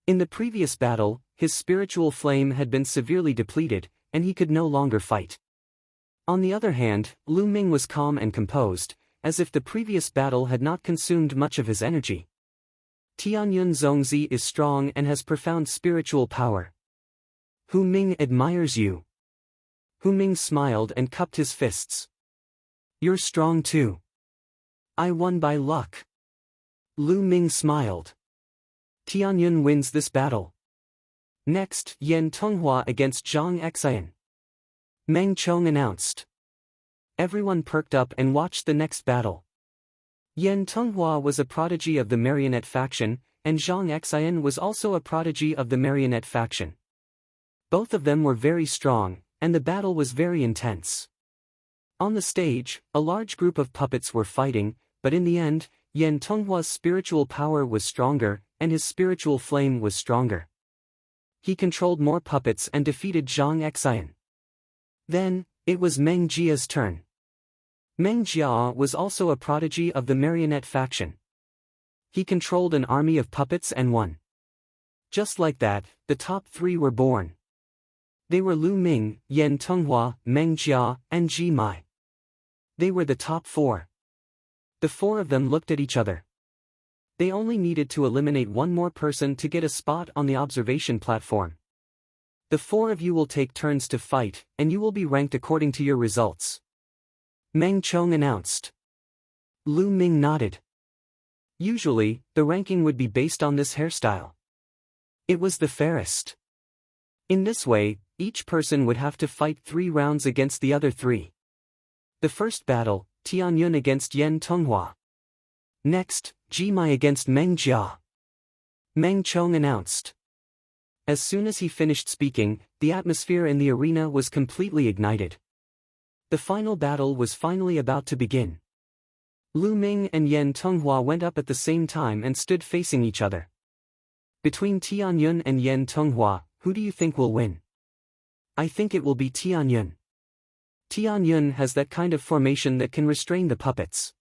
In the previous battle, his spiritual flame had been severely depleted, and he could no longer fight. On the other hand, Lu Ming was calm and composed, as if the previous battle had not consumed much of his energy. Tianyun Zongzi is strong and has profound spiritual power. Hu Ming admires you. Hu Ming smiled and cupped his fists. You're strong too. I won by luck. Lu Ming smiled. Tianyun wins this battle. Next, Yan Tenghua against Zhang Xian. Meng Chong announced. Everyone perked up and watched the next battle. Yan Tenghua was a prodigy of the marionette faction, and Zhang Xian was also a prodigy of the marionette faction. Both of them were very strong, and the battle was very intense. On the stage, a large group of puppets were fighting, but in the end, Yan Tenghua's spiritual power was stronger, and his spiritual flame was stronger. He controlled more puppets and defeated Zhang Xian. Then, it was Meng Jia's turn. Meng Jia was also a prodigy of the marionette faction. He controlled an army of puppets and won. Just like that, the top 3 were born. They were Lu Ming, Yan Tenghua, Meng Jia, and Ji Mai. They were the top 4. The 4 of them looked at each other. They only needed to eliminate one more person to get a spot on the observation platform. The 4 of you will take turns to fight, and you will be ranked according to your results. Meng Chong announced. Lu Ming nodded. Usually, the ranking would be based on this hairstyle. It was the fairest. In this way, each person would have to fight 3 rounds against the other 3. The first battle, Tianyun against Yen Tonghua. Next, Jimai against Meng Jia. Meng Chong announced. As soon as he finished speaking, the atmosphere in the arena was completely ignited. The final battle was finally about to begin. Lu Ming and Yen Tonghua went up at the same time and stood facing each other. Between Tianyun and Yen Tonghua, who do you think will win? I think it will be Tianyun. Tianyun has that kind of formation that can restrain the puppets.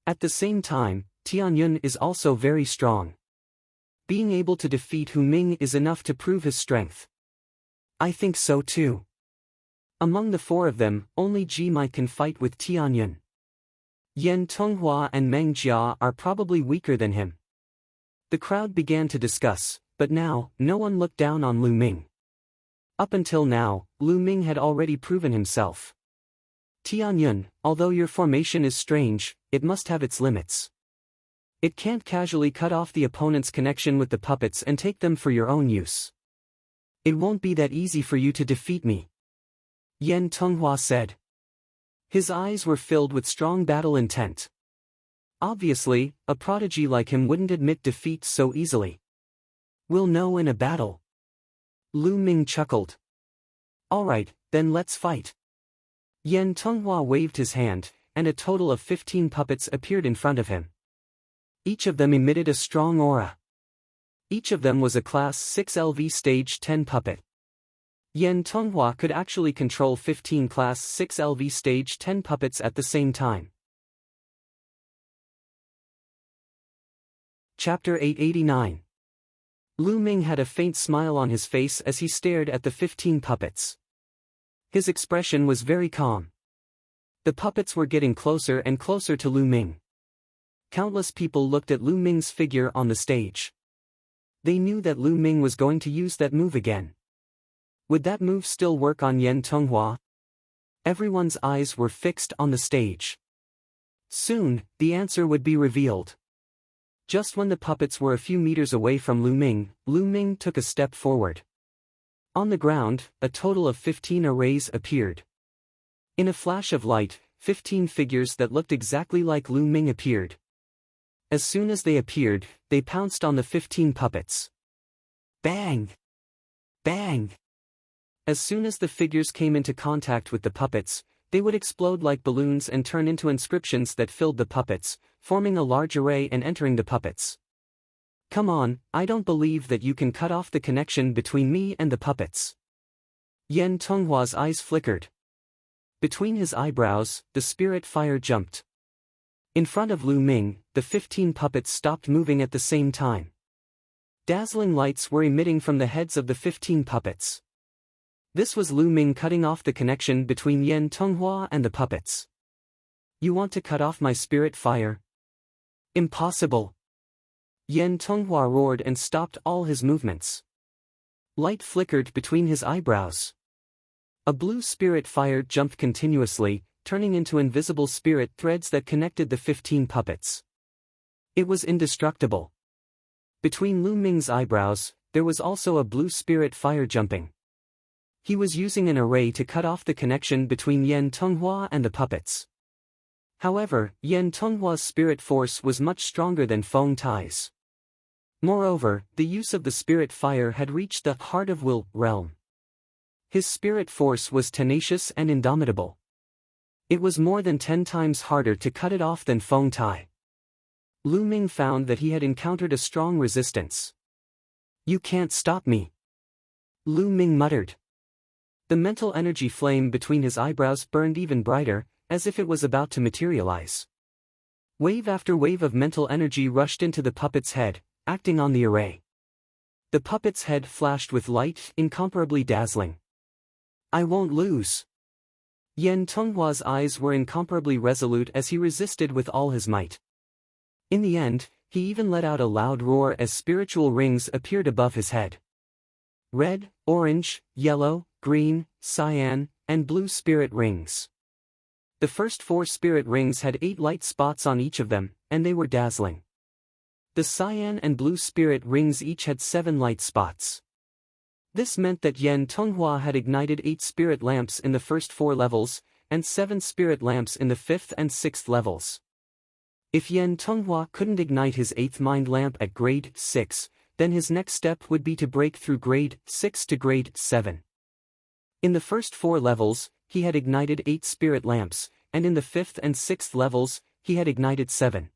At the same time, Tianyun is also very strong. Being able to defeat Hu Ming is enough to prove his strength. I think so too. Among the 4 of them, only Jimai can fight with Tianyun. Yen Tonghua and Meng Jia are probably weaker than him. The crowd began to discuss, but now, no one looked down on Lu Ming. Up until now, Lu Ming had already proven himself. Tianyun, although your formation is strange, it must have its limits. It can't casually cut off the opponent's connection with the puppets and take them for your own use. It won't be that easy for you to defeat me. Yen Tonghua said. His eyes were filled with strong battle intent. Obviously, a prodigy like him wouldn't admit defeat so easily. We'll know in a battle. Lu Ming chuckled. Alright, then let's fight. Yen Tonghua waved his hand, and a total of 15 puppets appeared in front of him. Each of them emitted a strong aura. Each of them was a Class 6 LV Stage 10 puppet. Yen Tonghua could actually control 15 Class 6 LV Stage 10 puppets at the same time. Chapter 889. Lu Ming had a faint smile on his face as he stared at the 15 puppets. His expression was very calm. The puppets were getting closer and closer to Lu Ming. Countless people looked at Lu Ming's figure on the stage. They knew that Lu Ming was going to use that move again. Would that move still work on Yen Tonghua? Everyone's eyes were fixed on the stage. Soon, the answer would be revealed. Just when the puppets were a few meters away from Lu Ming took a step forward. On the ground, a total of 15 arrays appeared. In a flash of light, 15 figures that looked exactly like Lu Ming appeared. As soon as they appeared, they pounced on the 15 puppets. Bang! Bang! As soon as the figures came into contact with the puppets, they would explode like balloons and turn into inscriptions that filled the puppets, forming a large array and entering the puppets. Come on, I don't believe that you can cut off the connection between me and the puppets. Yen Tonghua's eyes flickered. Between his eyebrows, the spirit fire jumped. In front of Lu Ming, the 15 puppets stopped moving at the same time. Dazzling lights were emitting from the heads of the 15 puppets. This was Lu Ming cutting off the connection between Yen Tonghua and the puppets. You want to cut off my spirit fire? Impossible! Yen Tonghua roared and stopped all his movements. Light flickered between his eyebrows. A blue spirit fire jumped continuously, turning into invisible spirit threads that connected the 15 puppets. It was indestructible. Between Lu Ming's eyebrows, there was also a blue spirit fire jumping. He was using an array to cut off the connection between Yen Tonghua and the puppets. However, Yen Tonghua's spirit force was much stronger than Feng Tai's. Moreover, the use of the spirit fire had reached the heart of will realm. His spirit force was tenacious and indomitable. It was more than 10 times harder to cut it off than Feng Tai. Lu Ming found that he had encountered a strong resistance. You can't stop me. Lu Ming muttered. The mental energy flame between his eyebrows burned even brighter, as if it was about to materialize. Wave after wave of mental energy rushed into the puppet's head, acting on the array. The puppet's head flashed with light, incomparably dazzling. I won't lose. Yen Tonghua's eyes were incomparably resolute as he resisted with all his might. In the end, he even let out a loud roar as spiritual rings appeared above his head. Red, orange, yellow, green, cyan, and blue spirit rings. The The first 4 spirit rings had 8 light spots on each of them, and they were dazzling. The cyan and blue spirit rings each had 7 light spots. This meant that Yen Tonghua had ignited 8 spirit lamps in the first 4 levels, and 7 spirit lamps in the 5th and 6th levels. If Yen Tonghua couldn't ignite his 8th mind lamp at grade 6, then his next step would be to break through grade 6 to grade 7. In the first 4 levels, he had ignited 8 spirit lamps, and in the 5th and 6th levels, he had ignited 7.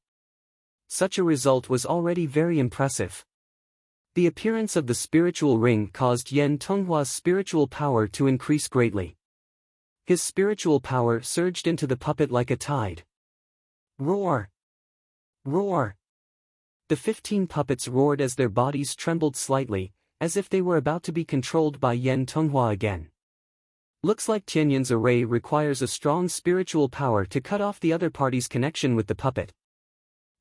Such a result was already very impressive. The appearance of the spiritual ring caused Yen Tonghua's spiritual power to increase greatly. His spiritual power surged into the puppet like a tide. Roar! Roar! The 15 puppets roared as their bodies trembled slightly, as if they were about to be controlled by Yen Tonghua again. Looks like Tianyan's array requires a strong spiritual power to cut off the other party's connection with the puppet.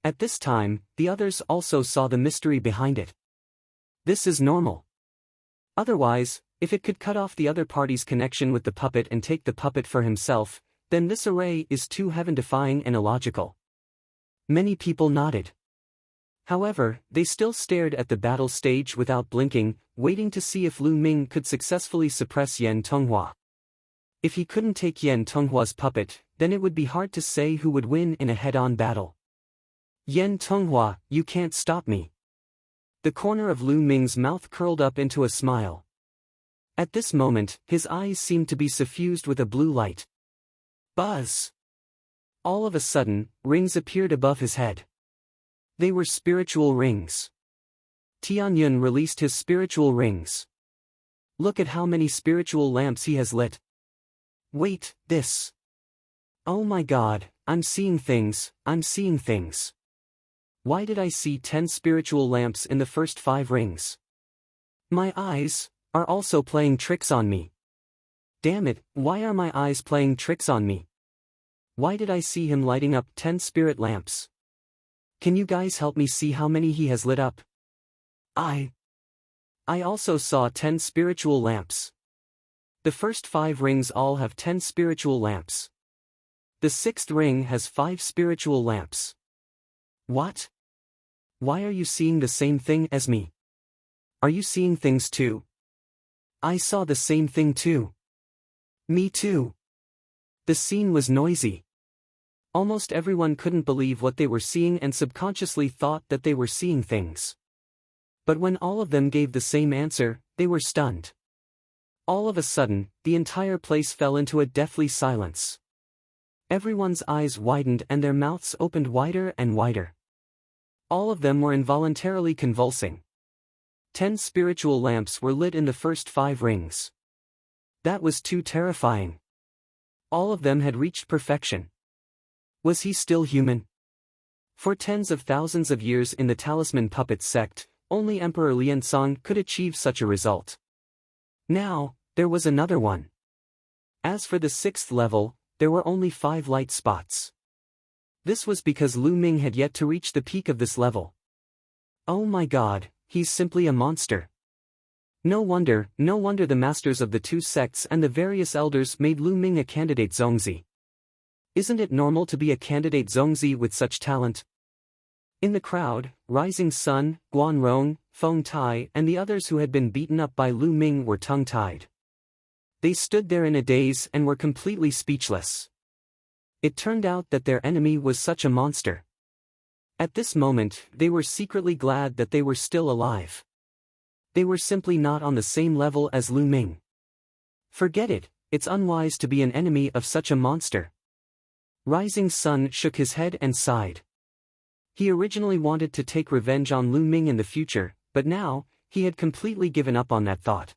At this time, the others also saw the mystery behind it. This is normal. Otherwise, if it could cut off the other party's connection with the puppet and take the puppet for himself, then this array is too heaven-defying and illogical. Many people nodded. However, they still stared at the battle stage without blinking, waiting to see if Lu Ming could successfully suppress Yen Tonghua. If he couldn't take Yen Tonghua's puppet, then it would be hard to say who would win in a head-on battle. Yen Tonghua, you can't stop me. The corner of Lu Ming's mouth curled up into a smile. At this moment, his eyes seemed to be suffused with a blue light. Buzz! All of a sudden, rings appeared above his head. They were spiritual rings. Tianyun released his spiritual rings. Look at how many spiritual lamps he has lit. Wait, this. Oh my God, I'm seeing things, I'm seeing things. Why did I see 10 spiritual lamps in the first 5 rings? My eyes are also playing tricks on me. Damn it, why are my eyes playing tricks on me? Why did I see him lighting up 10 spirit lamps? Can you guys help me see how many he has lit up? I also saw 10 spiritual lamps. The first 5 rings all have 10 spiritual lamps. The 6th ring has 5 spiritual lamps. What? Why are you seeing the same thing as me? Are you seeing things too? I saw the same thing too. Me too. The scene was noisy. Almost everyone couldn't believe what they were seeing and subconsciously thought that they were seeing things. But when all of them gave the same answer, they were stunned. All of a sudden, the entire place fell into a deathly silence. Everyone's eyes widened and their mouths opened wider and wider. All of them were involuntarily convulsing. 10 spiritual lamps were lit in the first 5 rings. That was too terrifying. All of them had reached perfection. Was he still human? For tens of thousands of years in the Talisman Puppet sect, only Emperor Liansong could achieve such a result. Now, there was another one. As for the 6th level, there were only 5 light spots. This was because Lu Ming had yet to reach the peak of this level. Oh my God, he's simply a monster. No wonder the masters of the 2 sects and the various elders made Lu Ming a candidate Zongzi. Isn't it normal to be a candidate Zongzi with such talent? In the crowd, Rising Sun, Guanrong, Feng Tai and the others who had been beaten up by Lu Ming were tongue-tied. They stood there in a daze and were completely speechless. It turned out that their enemy was such a monster. At this moment, they were secretly glad that they were still alive. They were simply not on the same level as Lu Ming. Forget it, it's unwise to be an enemy of such a monster. Rising Sun shook his head and sighed. He originally wanted to take revenge on Lu Ming in the future, but now, he had completely given up on that thought.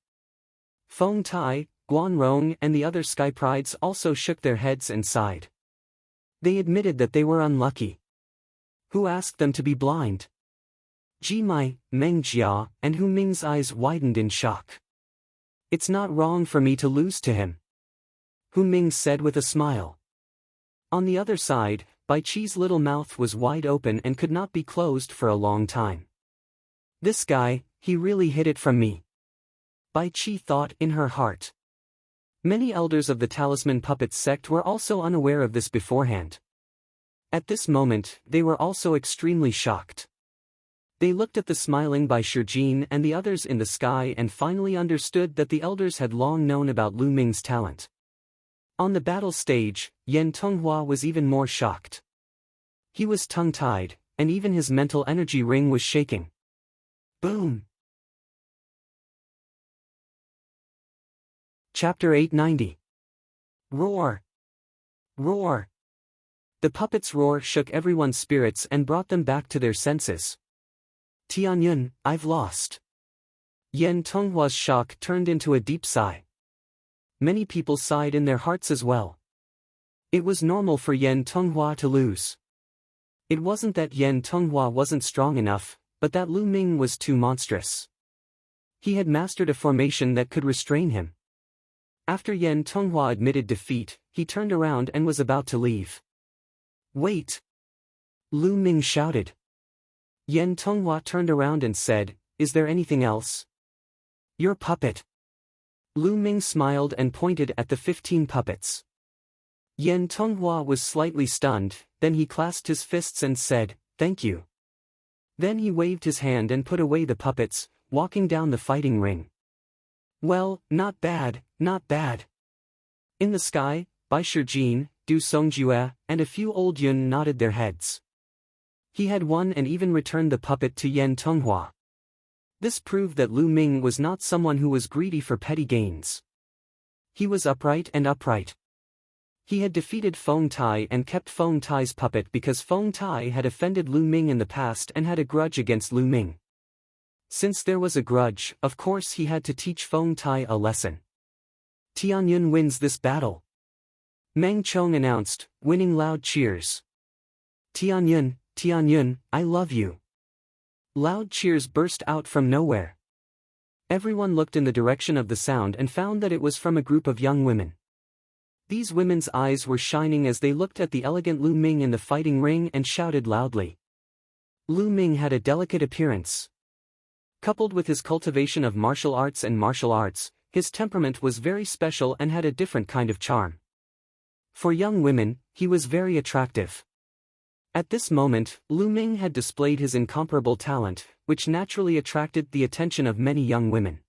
Feng Tai, Guanrong and the other Sky Prides also shook their heads and sighed. They admitted that they were unlucky. Who asked them to be blind? Ji Mai, Meng Jia, and Hu Ming's eyes widened in shock. It's not wrong for me to lose to him, Hu Ming said with a smile. On the other side, Bai Chi's little mouth was wide open and could not be closed for a long time. This guy, he really hid it from me, Bai Chi thought in her heart. Many elders of the Talisman Puppets sect were also unaware of this beforehand. At this moment, they were also extremely shocked. They looked at the smiling Bai Shijin and the others in the sky and finally understood that the elders had long known about Lu Ming's talent. On the battle stage, Yen Tonghua was even more shocked. He was tongue-tied, and even his mental energy ring was shaking. Boom! Chapter 890. Roar! Roar! The puppet's roar shook everyone's spirits and brought them back to their senses. Tianyun, I've lost. Yen Tonghua's shock turned into a deep sigh. Many people sighed in their hearts as well. It was normal for Yen Tonghua to lose. It wasn't that Yen Tonghua wasn't strong enough, but that Lu Ming was too monstrous. He had mastered a formation that could restrain him. After Yen Tonghua admitted defeat, he turned around and was about to leave. Wait! Lu Ming shouted. Yen Tonghua turned around and said, Is there anything else? Your puppet. Lu Ming smiled and pointed at the 15 puppets. Yen Tonghua was slightly stunned, then he clasped his fists and said, Thank you. Then he waved his hand and put away the puppets, walking down the fighting ring. Well, not bad, not bad. In the sky, Bai Shijin, Du Songjue, and a few old Yun nodded their heads. He had won and even returned the puppet to Yen Tonghua. This proved that Lu Ming was not someone who was greedy for petty gains. He was upright and upright. He had defeated Feng Tai and kept Feng Tai's puppet because Feng Tai had offended Lu Ming in the past and had a grudge against Lu Ming. Since there was a grudge, of course he had to teach Feng Tai a lesson. Tianyun wins this battle. Meng Chong announced, winning loud cheers. Tianyun, Tianyun, I love you. Loud cheers burst out from nowhere. Everyone looked in the direction of the sound and found that it was from a group of young women. These women's eyes were shining as they looked at the elegant Lu Ming in the fighting ring and shouted loudly. Lu Ming had a delicate appearance. Coupled with his cultivation of martial arts, his temperament was very special and had a different kind of charm. For young women, he was very attractive. At this moment, Lu Ming had displayed his incomparable talent, which naturally attracted the attention of many young women.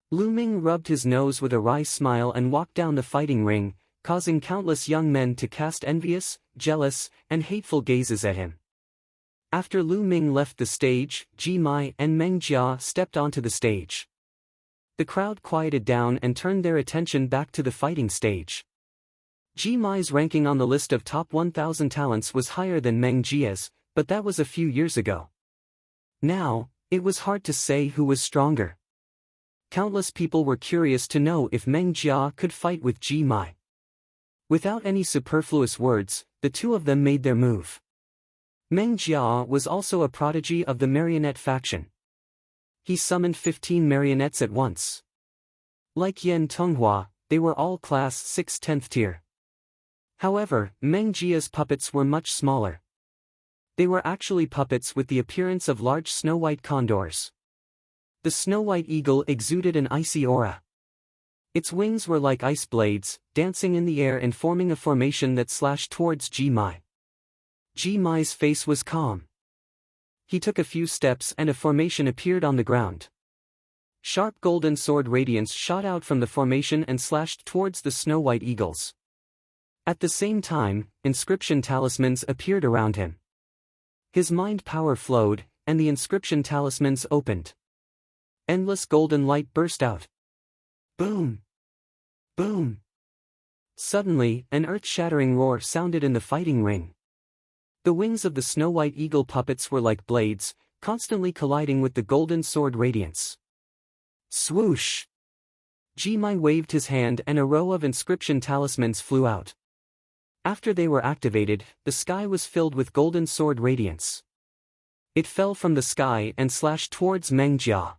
Lu Ming rubbed his nose with a wry smile and walked down the fighting ring, causing countless young men to cast envious, jealous, and hateful gazes at him. After Lu Ming left the stage, Ji Mai and Meng Jia stepped onto the stage. The crowd quieted down and turned their attention back to the fighting stage. Ji Mai's ranking on the list of top 1,000 talents was higher than Meng Jia's, but that was a few years ago. Now, it was hard to say who was stronger. Countless people were curious to know if Meng Jia could fight with Ji Mai. Without any superfluous words, the two of them made their move. Meng Jia was also a prodigy of the marionette faction. He summoned 15 marionettes at once. Like Yen Tonghua, they were all class 6 10th tier. However, Meng Jia's puppets were much smaller. They were actually puppets with the appearance of large snow-white condors. The snow-white eagle exuded an icy aura. Its wings were like ice blades, dancing in the air and forming a formation that slashed towards Ji Mai. Ji Mai's face was calm. He took a few steps and a formation appeared on the ground. Sharp golden sword radiance shot out from the formation and slashed towards the snow-white eagles. At the same time, inscription talismans appeared around him. His mind power flowed, and the inscription talismans opened. Endless golden light burst out. Boom! Boom! Suddenly, an earth-shattering roar sounded in the fighting ring. The wings of the snow-white eagle puppets were like blades, constantly colliding with the golden sword radiance. Swoosh! Ji Mai waved his hand and a row of inscription talismans flew out. After they were activated, the sky was filled with golden sword radiance. It fell from the sky and slashed towards Meng Jia.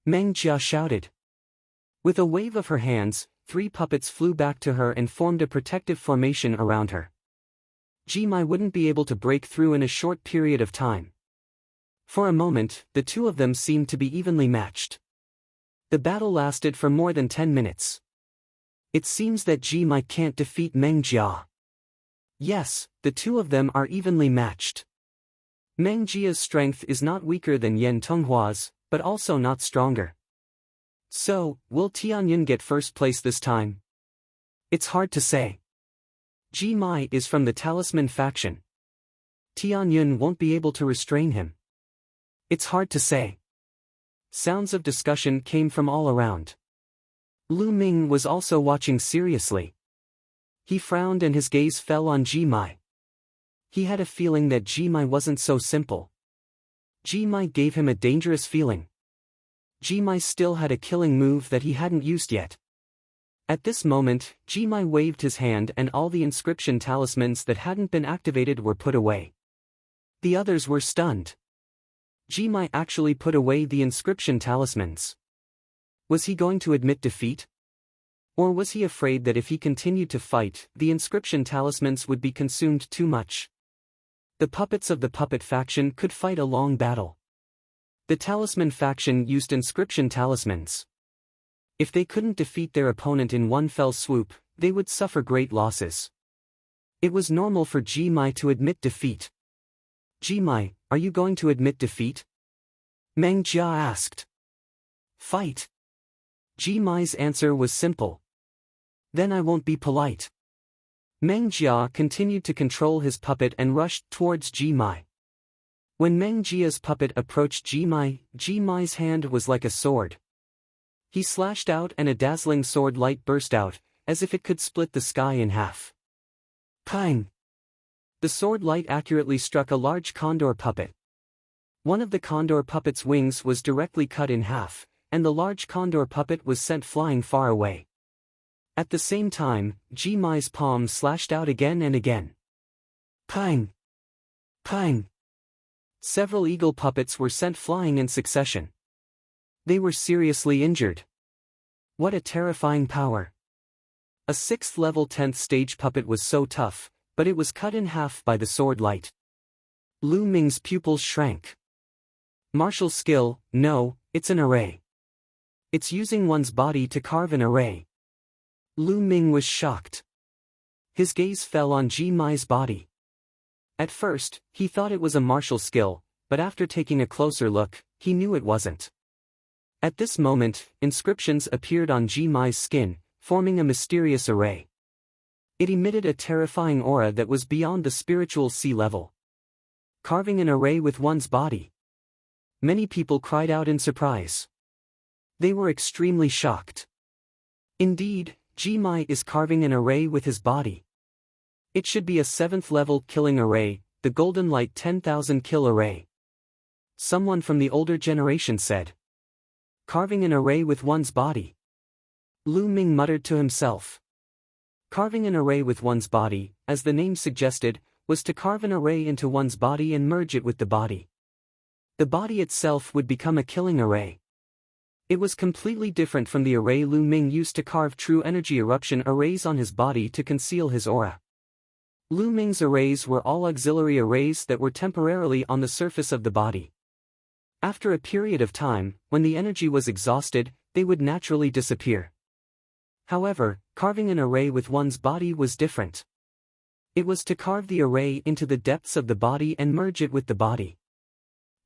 Meng Jia shouted. With a wave of her hands, 3 puppets flew back to her and formed a protective formation around her. Ji Mai wouldn't be able to break through in a short period of time. For a moment, the two of them seemed to be evenly matched. The battle lasted for more than 10 minutes. It seems that Ji Mai can't defeat Meng Jia. Yes, the two of them are evenly matched. Meng Jia's strength is not weaker than Yan Tonghua's, but also not stronger. So, will Tianyun get first place this time? It's hard to say. Ji Mai is from the Talisman faction. Tianyun won't be able to restrain him. It's hard to say. Sounds of discussion came from all around. Lu Ming was also watching seriously. He frowned and his gaze fell on Ji Mai. He had a feeling that Ji Mai wasn't so simple. Ji Mai gave him a dangerous feeling. Ji Mai still had a killing move that he hadn't used yet. At this moment, Ji Mai waved his hand and all the inscription talismans that hadn't been activated were put away. The others were stunned. Ji Mai actually put away the inscription talismans. Was he going to admit defeat? Or was he afraid that if he continued to fight, the inscription talismans would be consumed too much? The puppets of the puppet faction could fight a long battle. The talisman faction used inscription talismans. If they couldn't defeat their opponent in one fell swoop, they would suffer great losses. It was normal for Ji Mai to admit defeat. Ji Mai, are you going to admit defeat? Meng Jia asked. Fight. Ji Mai's answer was simple. Then I won't be polite. Meng Jia continued to control his puppet and rushed towards Ji Mai. When Meng Jia's puppet approached Ji Mai's hand was like a sword. He slashed out and a dazzling sword light burst out, as if it could split the sky in half. Pang! The sword light accurately struck a large condor puppet. One of the condor puppet's wings was directly cut in half, and the large condor puppet was sent flying far away. At the same time, Ji Mai's palm slashed out again and again. Pang! Pang! Several eagle puppets were sent flying in succession. They were seriously injured. What a terrifying power! A 6th level 10th stage puppet was so tough, but it was cut in half by the sword light. Lu Ming's pupils shrank. Martial skill, no, it's an array. It's using one's body to carve an array. Lu Ming was shocked. His gaze fell on Ji Mai's body. At first, he thought it was a martial skill, but after taking a closer look, he knew it wasn't. At this moment, inscriptions appeared on Ji Mai's skin, forming a mysterious array. It emitted a terrifying aura that was beyond the spiritual sea level. Carving an array with one's body. Many people cried out in surprise. They were extremely shocked. Indeed, Ji Mai is carving an array with his body. It should be a 7th level killing array, the Golden Light 10,000 kill array. Someone from the older generation said. Carving an array with one's body. Lu Ming muttered to himself. Carving an array with one's body, as the name suggested, was to carve an array into one's body and merge it with the body. The body itself would become a killing array. It was completely different from the array Lu Ming used to carve true energy eruption arrays on his body to conceal his aura. Lu Ming's arrays were all auxiliary arrays that were temporarily on the surface of the body. After a period of time, when the energy was exhausted, they would naturally disappear. However, carving an array with one's body was different. It was to carve the array into the depths of the body and merge it with the body.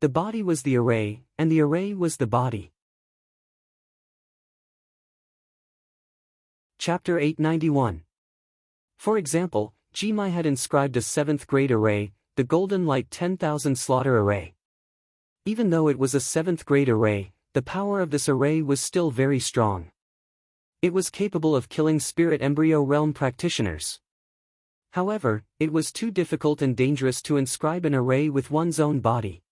The body was the array, and the array was the body. Chapter 891. For example, Ji Mai had inscribed a 7th grade array, the Golden Light 10,000 slaughter array. Even though it was a 7th grade array, the power of this array was still very strong. It was capable of killing spirit embryo realm practitioners. However, it was too difficult and dangerous to inscribe an array with one's own body.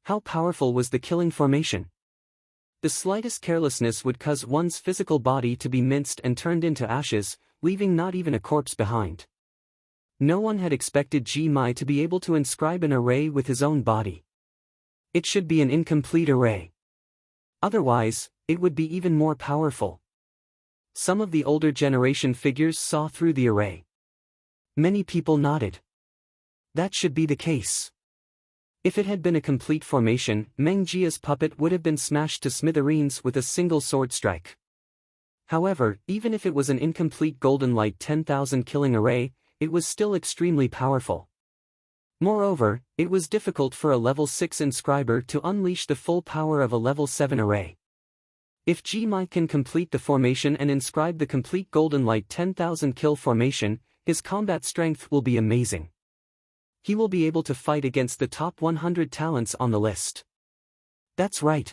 How powerful was the killing formation? The slightest carelessness would cause one's physical body to be minced and turned into ashes, leaving not even a corpse behind. No one had expected Ji Mai to be able to inscribe an array with his own body. It should be an incomplete array. Otherwise, it would be even more powerful. Some of the older generation figures saw through the array. Many people nodded. That should be the case. If it had been a complete formation, Meng Jia's puppet would have been smashed to smithereens with a single sword strike. However, even if it was an incomplete golden light 10,000 killing array, it was still extremely powerful. Moreover, it was difficult for a level 6 inscriber to unleash the full power of a level 7 array. If Ji-mai can complete the formation and inscribe the complete golden light 10,000 kill formation, his combat strength will be amazing. He will be able to fight against the top 100 talents on the list. That's right.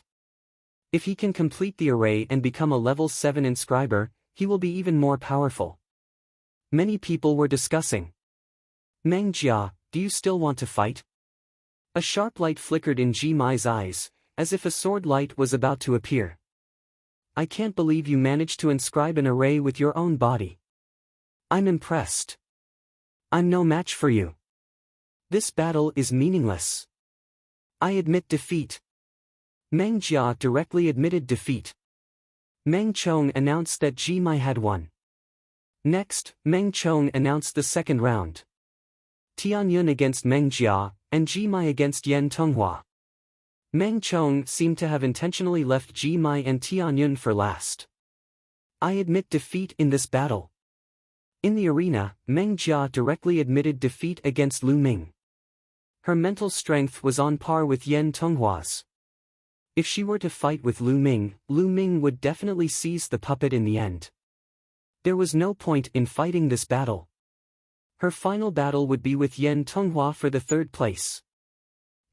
If he can complete the array and become a level 7 inscriber, he will be even more powerful. Many people were discussing. Meng Jia, do you still want to fight? A sharp light flickered in Ji-mai's eyes, as if a sword light was about to appear. I can't believe you managed to inscribe an array with your own body. I'm impressed. I'm no match for you. This battle is meaningless. I admit defeat. Meng Jia directly admitted defeat. Meng Chong announced that Ji-mai had won. Next, Meng Chong announced the second round. Tianyun against Meng Jia, and Ji-mai against Yen Tonghua. Meng Chong seemed to have intentionally left Ji-mai and Tianyun for last. I admit defeat in this battle. In the arena, Meng Jia directly admitted defeat against Lu Ming. Her mental strength was on par with Yen Tonghua's. If she were to fight with Lu Ming would definitely seize the puppet in the end. There was no point in fighting this battle. Her final battle would be with Yen Tonghua for the third place.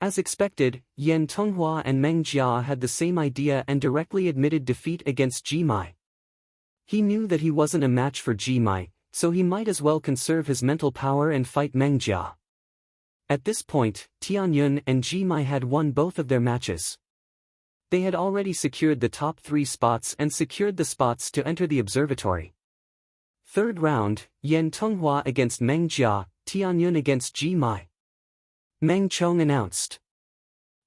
As expected, Yen Tonghua and Meng Jia had the same idea and directly admitted defeat against Ji-mai. He knew that he wasn't a match for Ji-mai, so he might as well conserve his mental power and fight Meng Jia. At this point, Tianyun and Ji-mai had won both of their matches. They had already secured the top 3 spots and secured the spots to enter the observatory. Third round, Yen Tonghua against Meng Jia, Tianyun against Ji-mai. Meng Chong announced.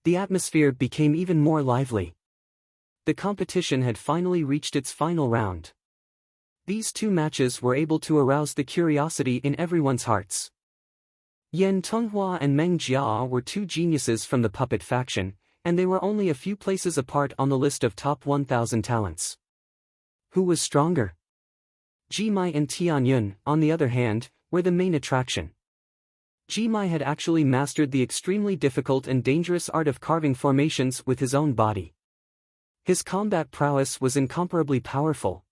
The atmosphere became even more lively. The competition had finally reached its final round. These two matches were able to arouse the curiosity in everyone's hearts. Yen Tonghua and Meng Jia were two geniuses from the puppet faction, and they were only a few places apart on the list of top 1,000 talents. Who was stronger? Ji-mai and Tianyun, on the other hand, were the main attraction. Ji-mai had actually mastered the extremely difficult and dangerous art of carving formations with his own body. His combat prowess was incomparably powerful.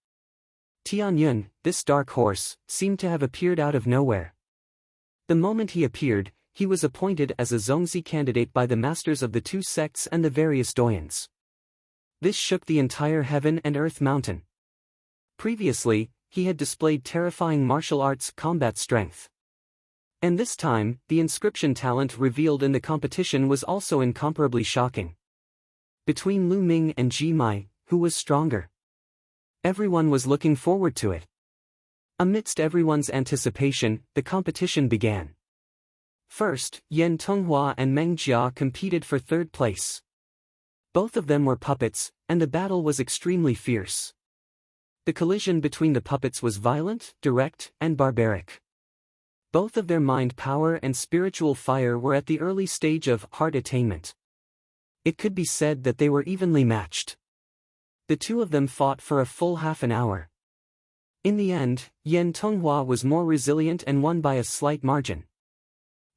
Tianyun, this dark horse, seemed to have appeared out of nowhere. The moment he appeared, he was appointed as a Zongzi candidate by the masters of the two sects and the various doyens. This shook the entire heaven and earth mountain. Previously, he had displayed terrifying martial arts combat strength. And this time, the inscription talent revealed in the competition was also incomparably shocking. Between Lu Ming and Ji-mai, who was stronger? Everyone was looking forward to it. Amidst everyone's anticipation, the competition began. First, Yen Tonghua and Meng Jia competed for third place. Both of them were puppets, and the battle was extremely fierce. The collision between the puppets was violent, direct, and barbaric. Both of their mind power and spiritual fire were at the early stage of heart attainment. It could be said that they were evenly matched. The two of them fought for a full half an hour. In the end, Yen Tonghua was more resilient and won by a slight margin.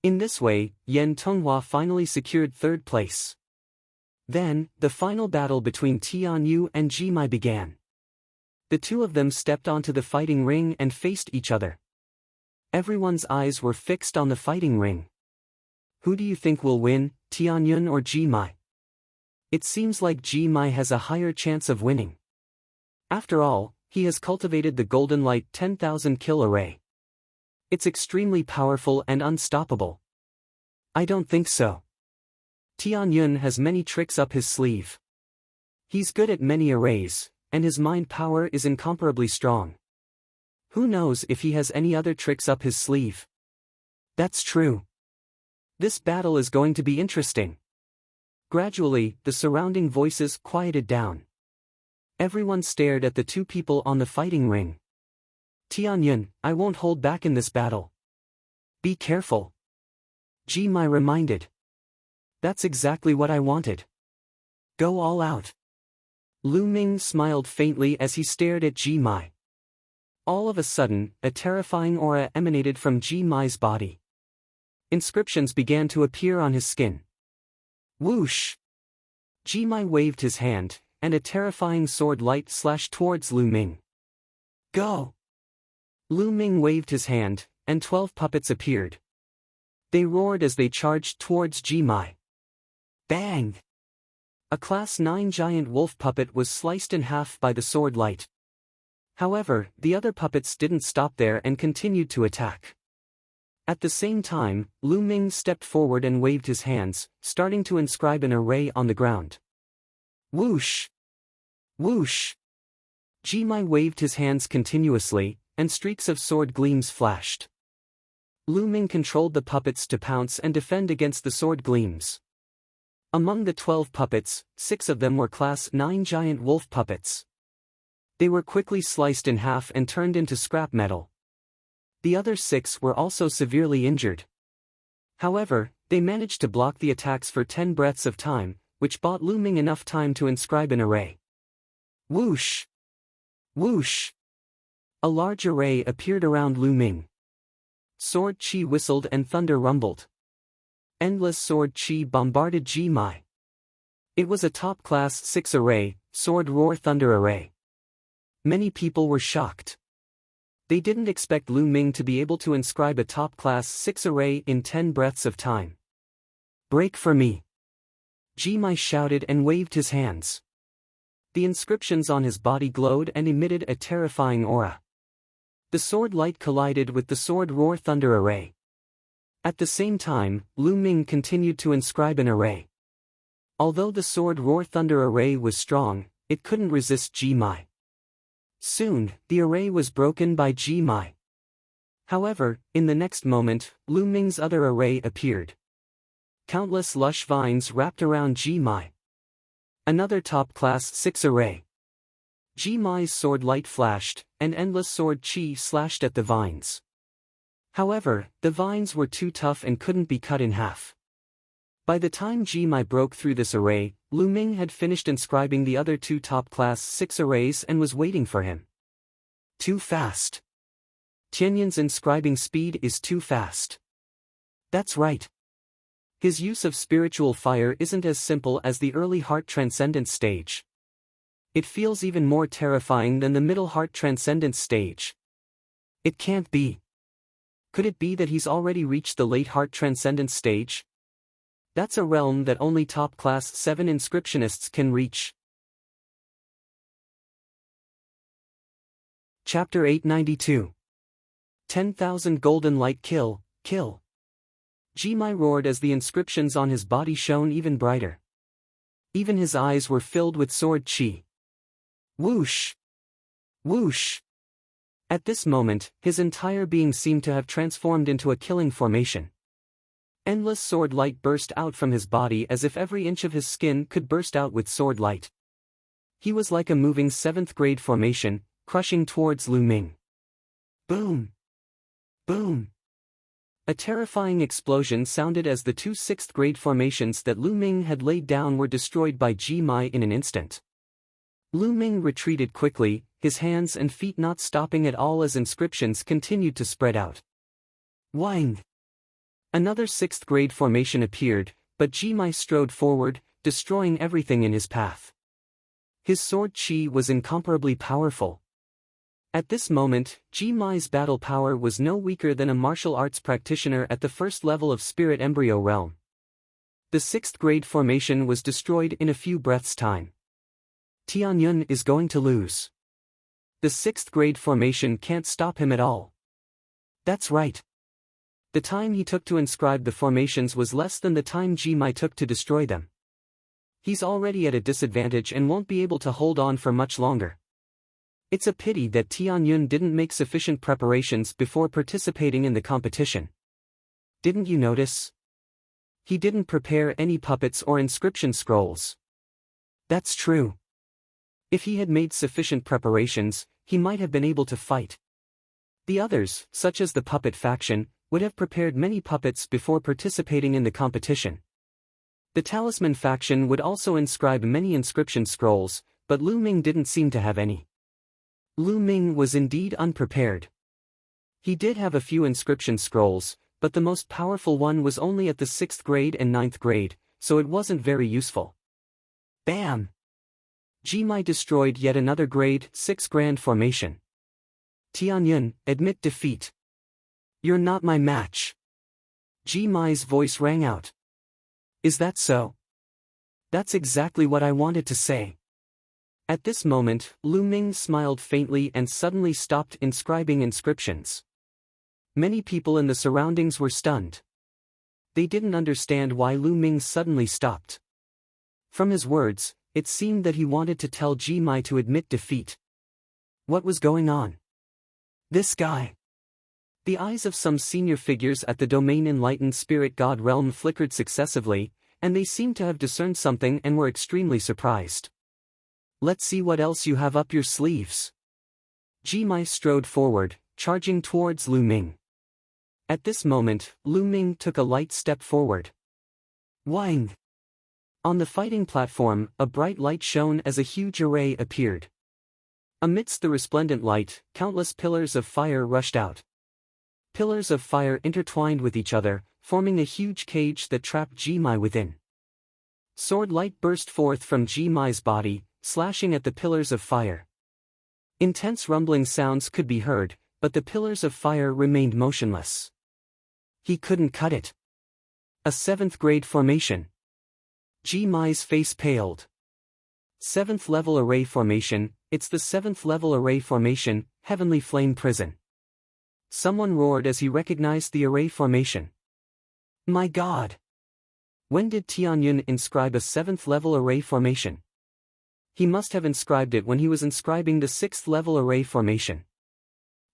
In this way, Yen Tonghua finally secured third place. Then, the final battle between Tianyu and Ji-mai began. The two of them stepped onto the fighting ring and faced each other. Everyone's eyes were fixed on the fighting ring. Who do you think will win, Tianyun or Ji-mai? It seems like Ji-mai has a higher chance of winning. After all, he has cultivated the Golden Light 10,000 kill array. It's extremely powerful and unstoppable. I don't think so. Tianyun has many tricks up his sleeve. He's good at many arrays, and his mind power is incomparably strong. Who knows if he has any other tricks up his sleeve? That's true. This battle is going to be interesting. Gradually, the surrounding voices quieted down. Everyone stared at the two people on the fighting ring. Tianyun, I won't hold back in this battle. Be careful. Ji-mai reminded. That's exactly what I wanted. Go all out. Lu Ming smiled faintly as he stared at Ji Mai. All of a sudden, a terrifying aura emanated from Ji Mai's body. Inscriptions began to appear on his skin. Whoosh! Ji Mai waved his hand, and a terrifying sword light slashed towards Lu Ming. Go! Lu Ming waved his hand, and 12 puppets appeared. They roared as they charged towards Ji Mai. Bang! A Class 9 giant wolf puppet was sliced in half by the sword light. However, the other puppets didn't stop there and continued to attack. At the same time, Lu Ming stepped forward and waved his hands, starting to inscribe an array on the ground. Whoosh! Whoosh! Ji Mai waved his hands continuously, and streaks of sword gleams flashed. Lu Ming controlled the puppets to pounce and defend against the sword gleams. Among the 12 puppets, 6 of them were Class 9 giant wolf puppets. They were quickly sliced in half and turned into scrap metal. The other 6 were also severely injured. However, they managed to block the attacks for 10 breaths of time, which bought Lu Ming enough time to inscribe an array. Whoosh! Whoosh! A large array appeared around Lu Ming. Sword chi whistled and thunder rumbled. Endless sword chi bombarded Ji Mai. It was a top class 6 array, sword roar thunder array. Many people were shocked. They didn't expect Lu Ming to be able to inscribe a top class 6 array in 10 breaths of time. Break for me! Ji Mai shouted and waved his hands. The inscriptions on his body glowed and emitted a terrifying aura. The sword light collided with the sword roar thunder array. At the same time, Lu Ming continued to inscribe an array. Although the sword roar thunder array was strong, it couldn't resist Ji Mai. Soon, the array was broken by Ji Mai. However, in the next moment, Lu Ming's other array appeared. Countless lush vines wrapped around Ji Mai. Another top class 6 array. Ji Mai's sword light flashed, and endless sword chi slashed at the vines. However, the vines were too tough and couldn't be cut in half. By the time Ji Mai broke through this array, Lu Ming had finished inscribing the other 2 top class 6 arrays and was waiting for him. Too fast. Tianyun's inscribing speed is too fast. That's right. His use of spiritual fire isn't as simple as the early heart transcendence stage. It feels even more terrifying than the middle heart transcendence stage. It can't be. Could it be that he's already reached the late heart transcendence stage? That's a realm that only top class 7 inscriptionists can reach. Chapter 892. 10,000 Golden Light Kill. Ji Mai roared as the inscriptions on his body shone even brighter. Even his eyes were filled with sword chi. Whoosh! Whoosh! At this moment, his entire being seemed to have transformed into a killing formation. Endless sword light burst out from his body as if every inch of his skin could burst out with sword light. He was like a moving 7th grade formation, crushing towards Lu Ming. Boom! Boom! A terrifying explosion sounded as the 2 6th grade formations that Lu Ming had laid down were destroyed by Ji Mai in an instant. Lu Ming retreated quickly, his hands and feet not stopping at all as inscriptions continued to spread out. Wang! Another 6th grade formation appeared, but Ji Mai strode forward, destroying everything in his path. His sword chi was incomparably powerful. At this moment, Ji Mai's battle power was no weaker than a martial arts practitioner at the first level of Spirit Embryo Realm. The 6th grade formation was destroyed in a few breaths' time. Tianyun is going to lose. The 6th grade formation can't stop him at all. That's right. The time he took to inscribe the formations was less than the time Ji Mai took to destroy them. He's already at a disadvantage and won't be able to hold on for much longer. It's a pity that Tianyun didn't make sufficient preparations before participating in the competition. Didn't you notice? He didn't prepare any puppets or inscription scrolls. That's true. If he had made sufficient preparations, he might have been able to fight. The others, such as the puppet faction, would have prepared many puppets before participating in the competition. The talisman faction would also inscribe many inscription scrolls, but Lu Ming didn't seem to have any. Lu Ming was indeed unprepared. He did have a few inscription scrolls, but the most powerful one was only at the 6th grade and 9th grade, so it wasn't very useful. Bam! Jimai destroyed yet another grade 6 grand formation. Tianyun, admit defeat. You're not my match. Jimai's voice rang out. Is that so? That's exactly what I wanted to say. At this moment, Lu Ming smiled faintly and suddenly stopped inscribing inscriptions. Many people in the surroundings were stunned. They didn't understand why Lu Ming suddenly stopped. From his words, it seemed that he wanted to tell Jimai to admit defeat. What was going on? This guy. The eyes of some senior figures at the domain enlightened spirit god realm flickered successively, and they seemed to have discerned something and were extremely surprised. Let's see what else you have up your sleeves. Jimai strode forward, charging towards Lu Ming. At this moment, Lu Ming took a light step forward. Wang! On the fighting platform, a bright light shone as a huge array appeared. Amidst the resplendent light, countless pillars of fire rushed out. Pillars of fire intertwined with each other, forming a huge cage that trapped Jimai within. Sword light burst forth from Jimai's body, slashing at the pillars of fire. Intense rumbling sounds could be heard, but the pillars of fire remained motionless. He couldn't cut it. A 7th grade formation. Jimai's face paled. 7th level array formation, it's the 7th level array formation, Heavenly Flame Prison. Someone roared as he recognized the array formation. My God! When did Tianyun inscribe a 7th level array formation? He must have inscribed it when he was inscribing the 6th level array formation.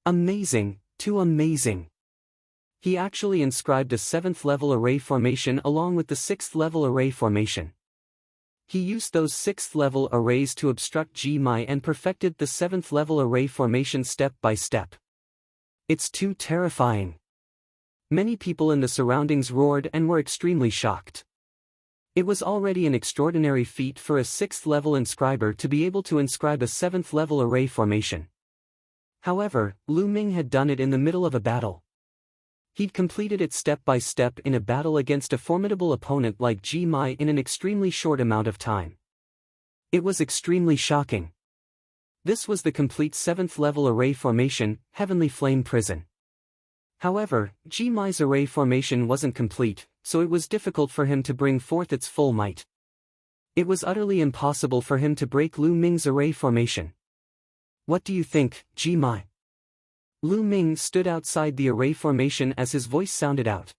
Amazing, too amazing. He actually inscribed a 7th level array formation along with the 6th level array formation. He used those 6th level arrays to obstruct Jimai and perfected the 7th level array formation step by step. It's too terrifying. Many people in the surroundings roared and were extremely shocked. It was already an extraordinary feat for a 6th level inscriber to be able to inscribe a 7th level array formation. However, Lu Ming had done it in the middle of a battle. He'd completed it step by step in a battle against a formidable opponent like Jimai in an extremely short amount of time. It was extremely shocking. This was the complete 7th level array formation, Heavenly Flame Prison. However, Jimai's array formation wasn't complete, so it was difficult for him to bring forth its full might. It was utterly impossible for him to break Lu Ming's array formation. What do you think, Jimai? Lu Ming stood outside the array formation as his voice sounded out.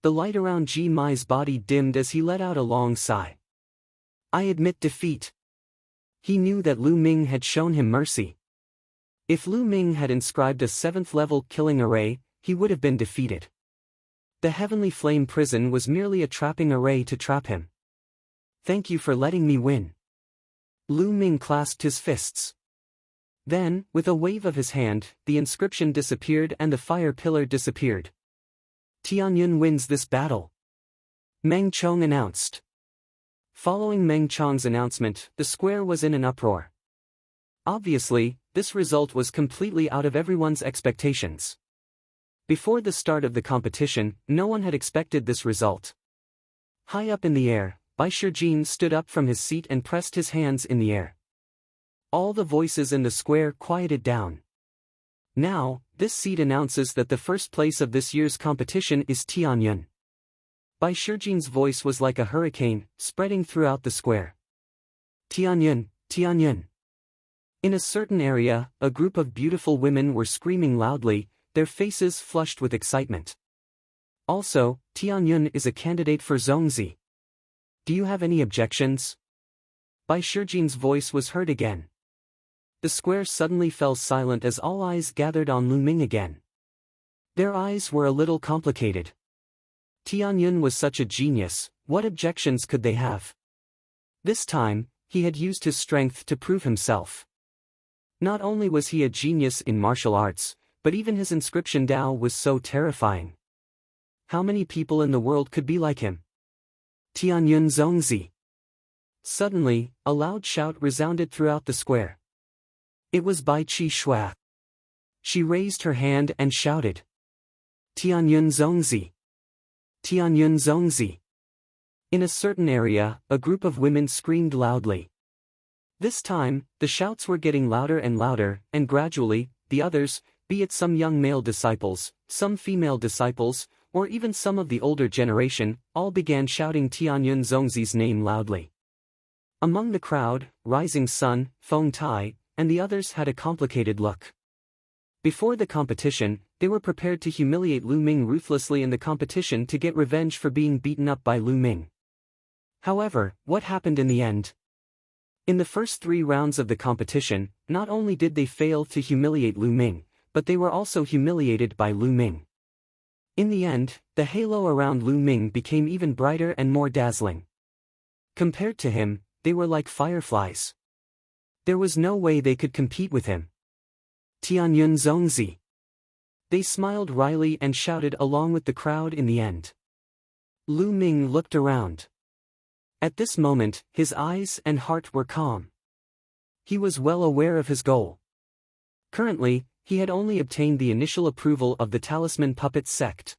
The light around Jimai's body dimmed as he let out a long sigh. I admit defeat. He knew that Lu Ming had shown him mercy. If Lu Ming had inscribed a 7th level killing array, he would have been defeated. The Heavenly Flame Prison was merely a trapping array to trap him. Thank you for letting me win. Lu Ming clasped his fists. Then, with a wave of his hand, the inscription disappeared and the fire pillar disappeared. Tianyun wins this battle. Meng Chong announced. Following Meng Chong's announcement, the square was in an uproar. Obviously, this result was completely out of everyone's expectations. Before the start of the competition, no one had expected this result. High up in the air, Bai Shijin stood up from his seat and pressed his hands in the air. All the voices in the square quieted down. Now, this seat announces that the first place of this year's competition is Tianyun. Bai Shijin's voice was like a hurricane, spreading throughout the square. Tianyun, Tianyun. In a certain area, a group of beautiful women were screaming loudly, their faces flushed with excitement. Also, Tianyun is a candidate for Zhongzi. Do you have any objections? Bai Shijin's voice was heard again. The square suddenly fell silent as all eyes gathered on Lu Ming again. Their eyes were a little complicated. Tianyun was such a genius, what objections could they have? This time, he had used his strength to prove himself. Not only was he a genius in martial arts, but even his inscription Dao was so terrifying. How many people in the world could be like him? Tianyun Zhongzi. Suddenly, a loud shout resounded throughout the square. It was Bai Chi Shua. She raised her hand and shouted, Tianyun Zongzi! Tianyun Zongzi! In a certain area, a group of women screamed loudly. This time, the shouts were getting louder and louder, and gradually, the others, be it some young male disciples, some female disciples, or even some of the older generation, all began shouting Tianyun Zongzi's name loudly. Among the crowd, Rising Sun, Feng Tai, and the others had a complicated look. Before the competition, they were prepared to humiliate Lu Ming ruthlessly in the competition to get revenge for being beaten up by Lu Ming. However, what happened in the end? In the first 3 rounds of the competition, not only did they fail to humiliate Lu Ming, but they were also humiliated by Lu Ming. In the end, the halo around Lu Ming became even brighter and more dazzling. Compared to him, they were like fireflies. There was no way they could compete with him. Tianyun Zongzi! They smiled wryly and shouted along with the crowd in the end. Lu Ming looked around. At this moment, his eyes and heart were calm. He was well aware of his goal. Currently, he had only obtained the initial approval of the Talisman Puppet sect.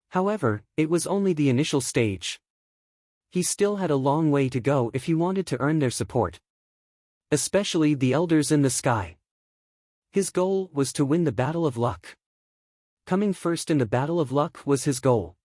However, it was only the initial stage. He still had a long way to go if he wanted to earn their support. Especially the elders in the sky. His goal was to win the Battle of Luck. Coming first in the Battle of Luck was his goal.